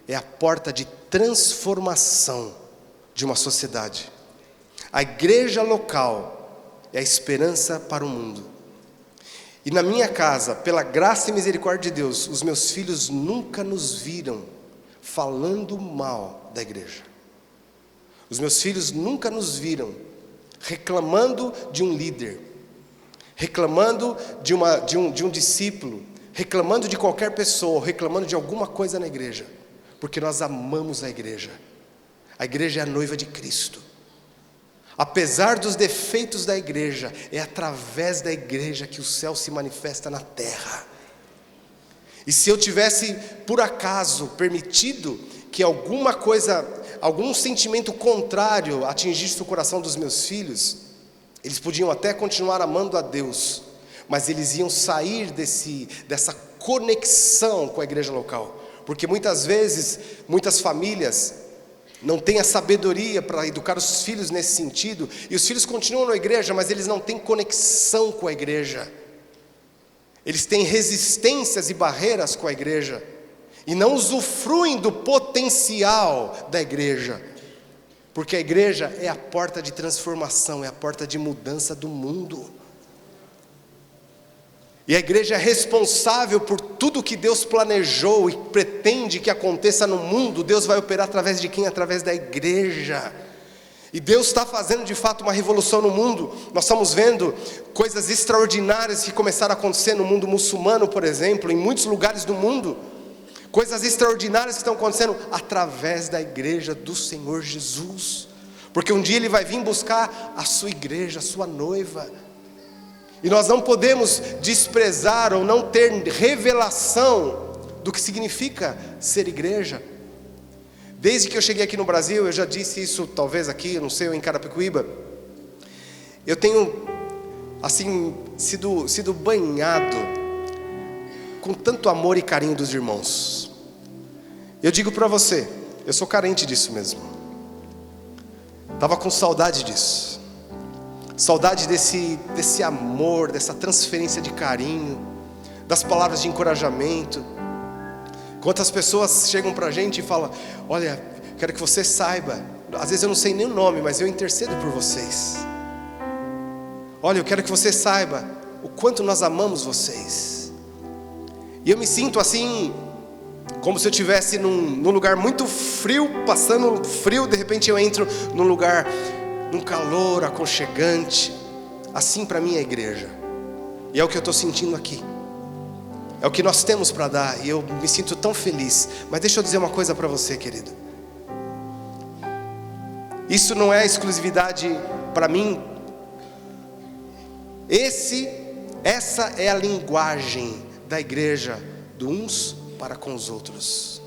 é a porta de transformação de uma sociedade. A igreja local é a esperança para o mundo. E na minha casa, pela graça e misericórdia de Deus, os meus filhos nunca nos viram falando mal da igreja. Os meus filhos nunca nos viram reclamando de um líder, reclamando de um discípulo, reclamando de qualquer pessoa, reclamando de alguma coisa na igreja, porque nós amamos a igreja. A igreja é a noiva de Cristo. Apesar dos defeitos da igreja, é através da igreja que o céu se manifesta na terra. E se eu tivesse, por acaso, permitido que alguma coisa, algum sentimento contrário atingisse o coração dos meus filhos, eles podiam até continuar amando a Deus, mas eles iam sair dessa conexão com a igreja local. Porque muitas vezes, muitas famílias não têm a sabedoria para educar os filhos nesse sentido, e os filhos continuam na igreja, mas eles não têm conexão com a igreja. Eles têm resistências e barreiras com a igreja, e não usufruem do potencial da igreja, porque a igreja é a porta de transformação, é a porta de mudança do mundo. E a igreja é responsável por tudo que Deus planejou e pretende que aconteça no mundo. Deus vai operar através de quem? Através da igreja. E Deus está fazendo de fato uma revolução no mundo. Nós estamos vendo coisas extraordinárias que começaram a acontecer no mundo muçulmano, por exemplo, em muitos lugares do mundo. Coisas extraordinárias que estão acontecendo através da igreja do Senhor Jesus. Porque um dia Ele vai vir buscar a sua igreja, a sua noiva. E nós não podemos desprezar ou não ter revelação do que significa ser igreja. Desde que eu cheguei aqui no Brasil, eu já disse isso talvez aqui, não sei, ou em Carapicuíba, eu tenho assim sido banhado com tanto amor e carinho dos irmãos. Eu digo para você, eu sou carente disso mesmo. Estava com saudade disso. Saudade desse amor, dessa transferência de carinho, das palavras de encorajamento. Quantas pessoas chegam para a gente e falam: olha, quero que você saiba, às vezes eu não sei nem o nome, mas eu intercedo por vocês. Olha, eu quero que você saiba o quanto nós amamos vocês. E eu me sinto assim, como se eu estivesse num lugar muito frio, passando frio, de repente eu entro num lugar, num calor aconchegante. Assim para mim é a igreja. E é o que eu estou sentindo aqui. É o que nós temos para dar, e eu me sinto tão feliz. Mas deixa eu dizer uma coisa para você, querido. Isso não é exclusividade para mim. Essa é a linguagem da igreja, de uns para com os outros.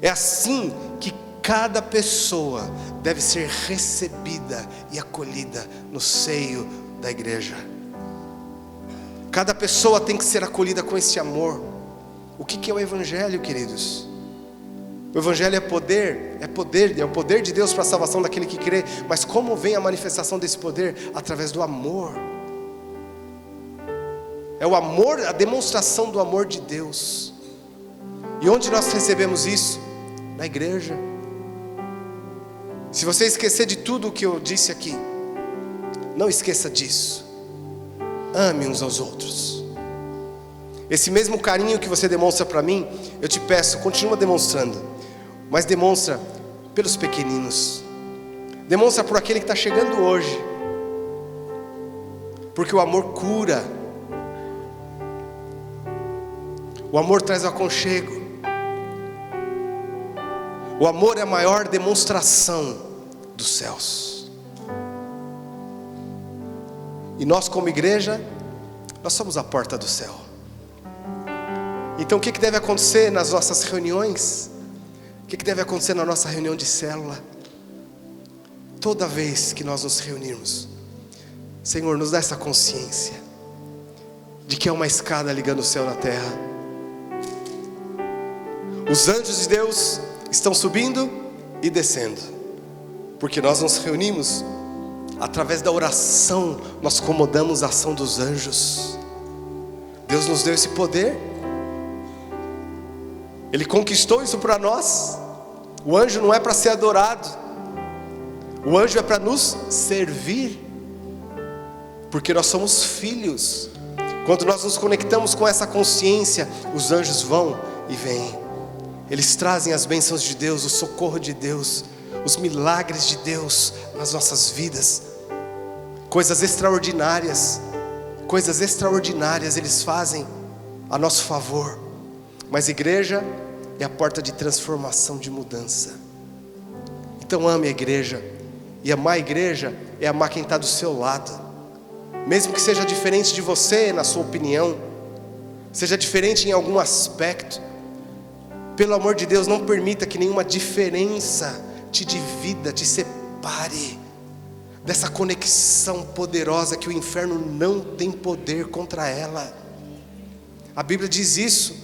É assim que cada pessoa deve ser recebida e acolhida no seio da igreja. Cada pessoa tem que ser acolhida com esse amor. O que é o Evangelho, queridos? O Evangelho é o poder de Deus para a salvação daquele que crê. Mas como vem a manifestação desse poder? Através do amor. É o amor, a demonstração do amor de Deus. E onde nós recebemos isso? Na igreja. Se você esquecer de tudo o que eu disse aqui, não esqueça disso. Ame uns aos outros. Esse mesmo carinho que você demonstra para mim, eu te peço, continua demonstrando. Mas demonstra pelos pequeninos. Demonstra por aquele que está chegando hoje. Porque o amor cura. O amor traz o aconchego. O amor é a maior demonstração dos céus. E nós como igreja, nós somos a porta do céu. Então o que deve acontecer nas nossas reuniões? O que deve acontecer na nossa reunião de célula? Toda vez que nós nos reunirmos, Senhor, nos dá essa consciência de que é uma escada ligando o céu na terra. Os anjos de Deus estão subindo e descendo, porque nós nos reunimos. Através da oração, nós comandamos a ação dos anjos. Deus nos deu esse poder. Ele conquistou isso para nós. O anjo não é para ser adorado. O anjo é para nos servir. Porque nós somos filhos. Quando nós nos conectamos com essa consciência, os anjos vão e vêm. Eles trazem as bênçãos de Deus, o socorro de Deus, os milagres de Deus nas nossas vidas. Coisas extraordinárias eles fazem a nosso favor. Mas igreja é a porta de transformação, de mudança. Então ame a igreja. E amar a igreja é amar quem está do seu lado. Mesmo que seja diferente de você na sua opinião, seja diferente em algum aspecto, pelo amor de Deus, não permita que nenhuma diferença te divida, te separe dessa conexão poderosa que o inferno não tem poder contra ela. A Bíblia diz isso.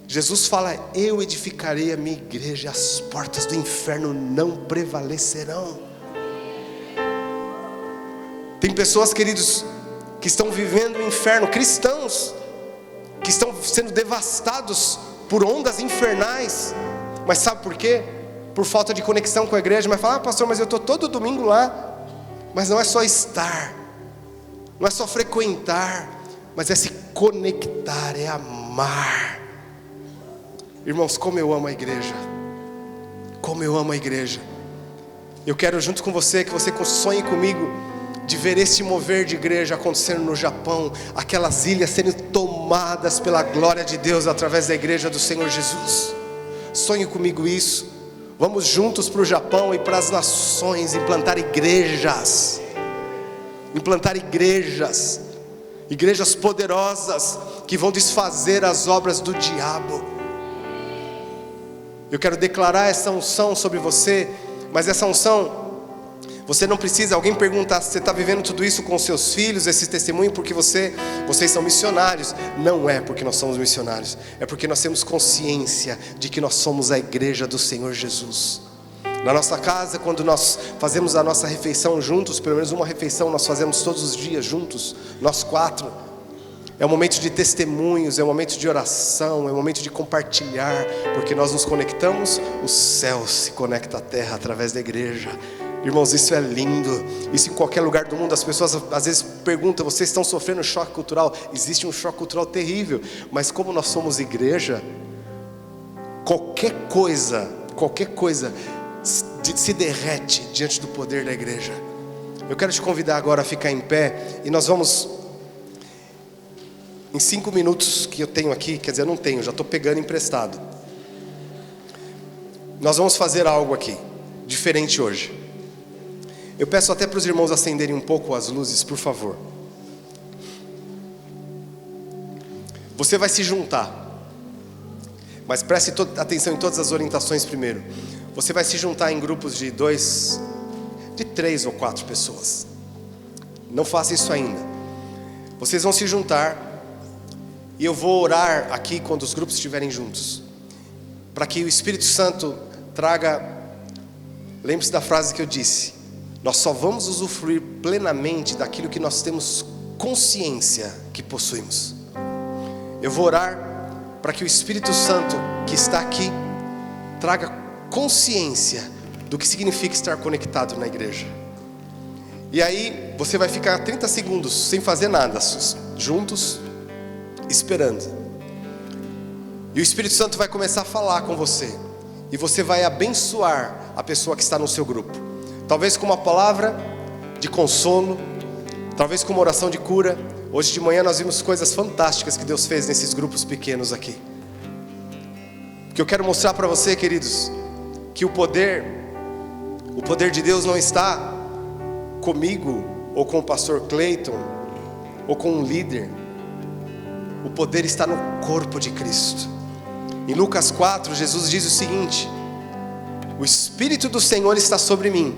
Jesus fala: eu edificarei a minha igreja, as portas do inferno não prevalecerão. Tem pessoas, queridos, que estão vivendo o inferno, cristãos que estão sendo devastados por ondas infernais. Mas sabe por quê? Por falta de conexão com a igreja. Mas fala: pastor, mas eu estou todo domingo lá. Mas não é só estar, não é só frequentar, mas é se conectar, é amar. Irmãos, como eu amo a igreja. Como eu amo a igreja. Eu quero junto com você, que você sonhe comigo de ver esse mover de igreja acontecendo no Japão, aquelas ilhas sendo tomadas pela glória de Deus através da igreja do Senhor Jesus. Sonhe comigo isso. Vamos juntos para o Japão e para as nações implantar igrejas. Igrejas poderosas que vão desfazer as obras do diabo. Eu quero declarar essa unção sobre você. Mas essa unção, você não precisa, alguém perguntar se você está vivendo tudo isso com seus filhos, esse testemunho porque vocês são missionários. Não é porque nós somos missionários, é porque nós temos consciência de que nós somos a igreja do Senhor Jesus. Na nossa casa, quando nós fazemos a nossa refeição juntos, pelo menos uma refeição nós fazemos todos os dias juntos, nós 4, é um momento de testemunhos, é um momento de oração, é um momento de compartilhar, porque nós nos conectamos, o céu se conecta à terra através da igreja. Irmãos, isso é lindo. Isso em qualquer lugar do mundo. As pessoas às vezes perguntam: vocês estão sofrendo choque cultural? Existe um choque cultural terrível. Mas como nós somos igreja, qualquer coisa se derrete diante do poder da igreja. Eu quero te convidar agora a ficar em pé. E nós vamos, em 5 minutos que eu tenho aqui, quer dizer, eu não tenho, já estou pegando emprestado. Nós vamos fazer algo aqui diferente hoje. Eu peço até para os irmãos acenderem um pouco as luzes, por favor. Você vai se juntar, mas preste atenção em todas as orientações primeiro. Você vai se juntar em grupos de 3 ou 4 pessoas. Não faça isso ainda. Vocês vão se juntar e eu vou orar aqui quando os grupos estiverem juntos, para que o Espírito Santo traga. Lembre-se da frase que eu disse: nós só vamos usufruir plenamente daquilo que nós temos consciência que possuímos. Eu vou orar para que o Espírito Santo que está aqui traga consciência do que significa estar conectado na igreja. E aí você vai ficar 30 segundos sem fazer nada, juntos, esperando. E o Espírito Santo vai começar a falar com você. E você vai abençoar a pessoa que está no seu grupo. Talvez com uma palavra de consolo, talvez com uma oração de cura. Hoje de manhã nós vimos coisas fantásticas que Deus fez nesses grupos pequenos aqui. O que eu quero mostrar para você, queridos, que o poder de Deus não está comigo, ou com o pastor Clayton, ou com um líder. O poder está no corpo de Cristo. Em Lucas 4, Jesus diz o seguinte: o Espírito do Senhor está sobre mim,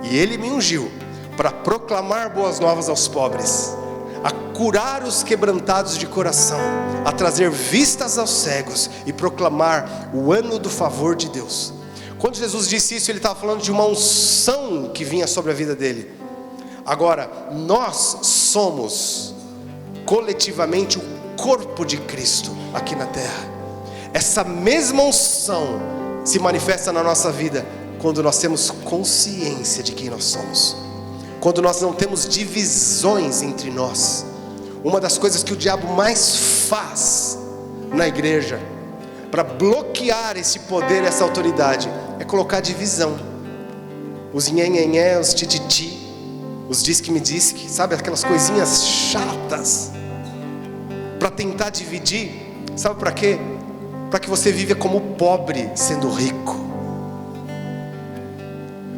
e Ele me ungiu para proclamar boas novas aos pobres, a curar os quebrantados de coração, a trazer vistas aos cegos e proclamar o ano do favor de Deus. Quando Jesus disse isso, Ele estava falando de uma unção que vinha sobre a vida dele. Agora, nós somos coletivamente o corpo de Cristo aqui na terra. Essa mesma unção se manifesta na nossa vida quando nós temos consciência de quem nós somos, quando nós não temos divisões entre nós. Uma das coisas que o diabo mais faz na igreja para bloquear esse poder, essa autoridade, é colocar divisão. Os nhenhenhé, os tititi, os diz que me diz que, sabe, aquelas coisinhas chatas, para tentar dividir. Sabe para quê? Para que você viva como pobre sendo rico.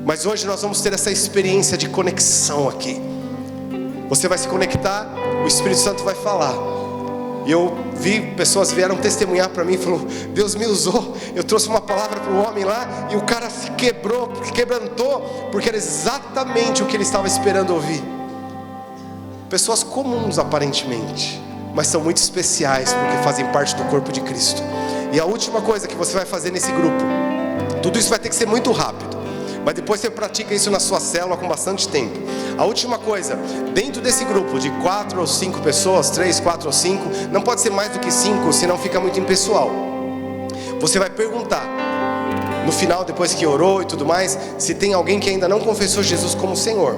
Mas hoje nós vamos ter essa experiência de conexão aqui. Você vai se conectar, o Espírito Santo vai falar. E eu vi, pessoas vieram testemunhar para mim, falou: Deus me usou, eu trouxe uma palavra para o homem lá, e o cara se quebrantou, porque era exatamente o que ele estava esperando ouvir. Pessoas comuns aparentemente, mas são muito especiais, porque fazem parte do corpo de Cristo. E a última coisa que você vai fazer nesse grupo, tudo isso vai ter que ser muito rápido, mas depois você pratica isso na sua célula com bastante tempo. A última coisa, dentro desse grupo de 4 ou 5 pessoas, 3, 4 ou 5, não pode ser mais do que 5, senão fica muito impessoal. Você vai perguntar, no final, depois que orou e tudo mais, se tem alguém que ainda não confessou Jesus como Senhor.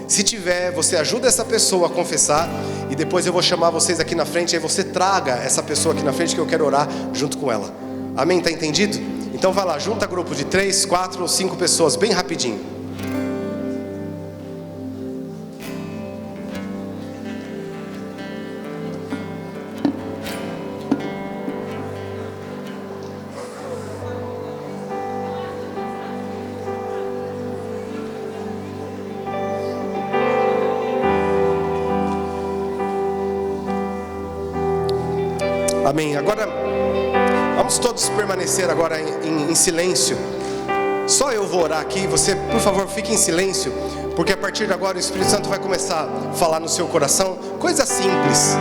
Se tiver, você ajuda essa pessoa a confessar, e depois eu vou chamar vocês aqui na frente, aí você traga essa pessoa aqui na frente que eu quero orar junto com ela. Amém? Está entendido? Então vai lá, junta grupo de 3, 4 ou 5 pessoas, bem rapidinho. Amém. Agora, vamos todos permanecer agora em silêncio. Só eu vou orar aqui, você, por favor, fique em silêncio, porque a partir de agora o Espírito Santo vai começar a falar no seu coração. Coisa simples,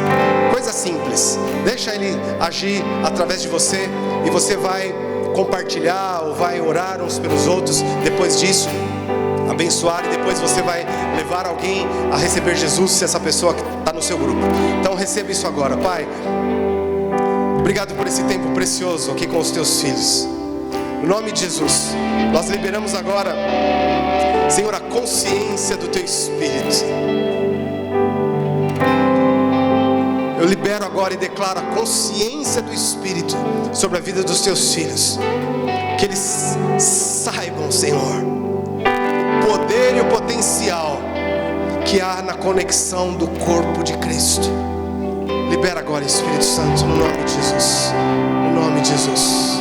coisa simples. Deixa Ele agir através de você, e você vai compartilhar ou vai orar uns pelos outros. Depois disso, abençoar, e depois você vai levar alguém a receber Jesus, se essa pessoa está no seu grupo. Então receba isso agora. Pai, obrigado por esse tempo precioso aqui com os teus filhos. Em nome de Jesus, nós liberamos agora, Senhor, a consciência do Teu Espírito. Eu libero agora e declaro a consciência do Espírito sobre a vida dos Teus filhos. Que eles saibam, Senhor, o poder e o potencial que há na conexão do corpo de Cristo. Libera agora, Espírito Santo, no nome de Jesus. No nome de Jesus.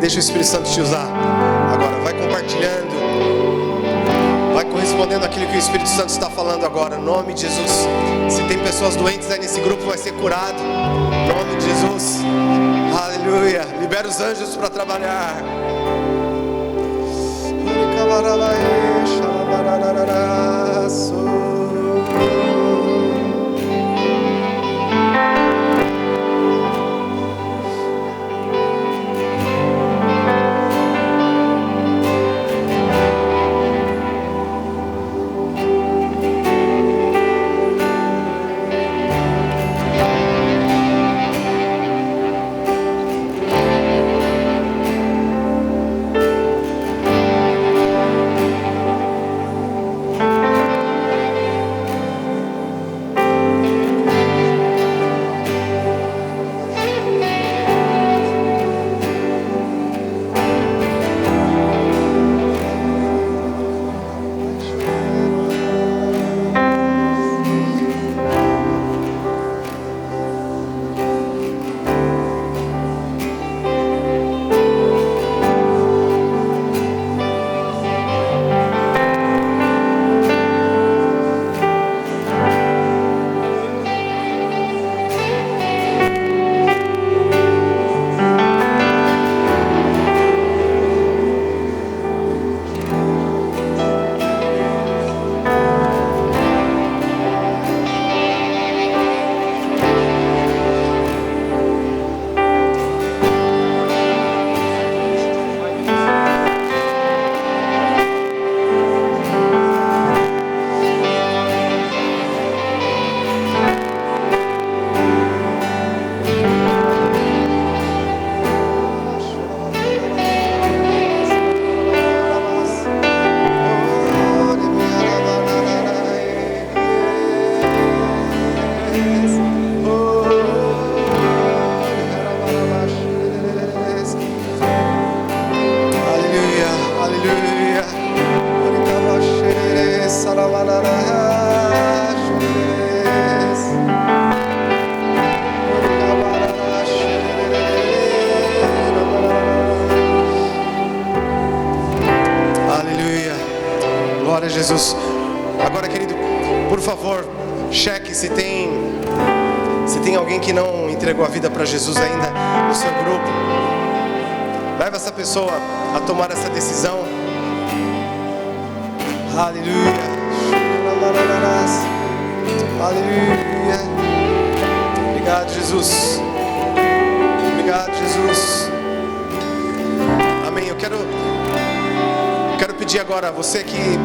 Deixa o Espírito Santo te usar. Agora vai compartilhando, vai correspondendo àquilo que o Espírito Santo está falando agora, em nome de Jesus. Se tem pessoas doentes aí nesse grupo, vai ser curado, em nome de Jesus. Aleluia. Libera os anjos para trabalhar. Glória a Jesus. Agora, querido, por favor, cheque se tem alguém que não entregou a vida para Jesus ainda no seu grupo. Leva essa pessoa a tomar essa decisão. Aleluia. Aleluia. Obrigado, Jesus. Obrigado, Jesus. Amém. Eu quero pedir agora a você que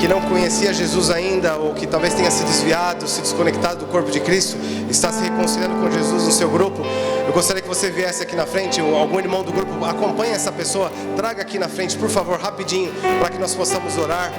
não conhecia Jesus ainda, ou que talvez tenha se desviado, se desconectado do corpo de Cristo, está se reconciliando com Jesus no seu grupo. Eu gostaria que você viesse aqui na frente, ou algum irmão do grupo, acompanhe essa pessoa, traga aqui na frente, por favor, rapidinho, para que nós possamos orar.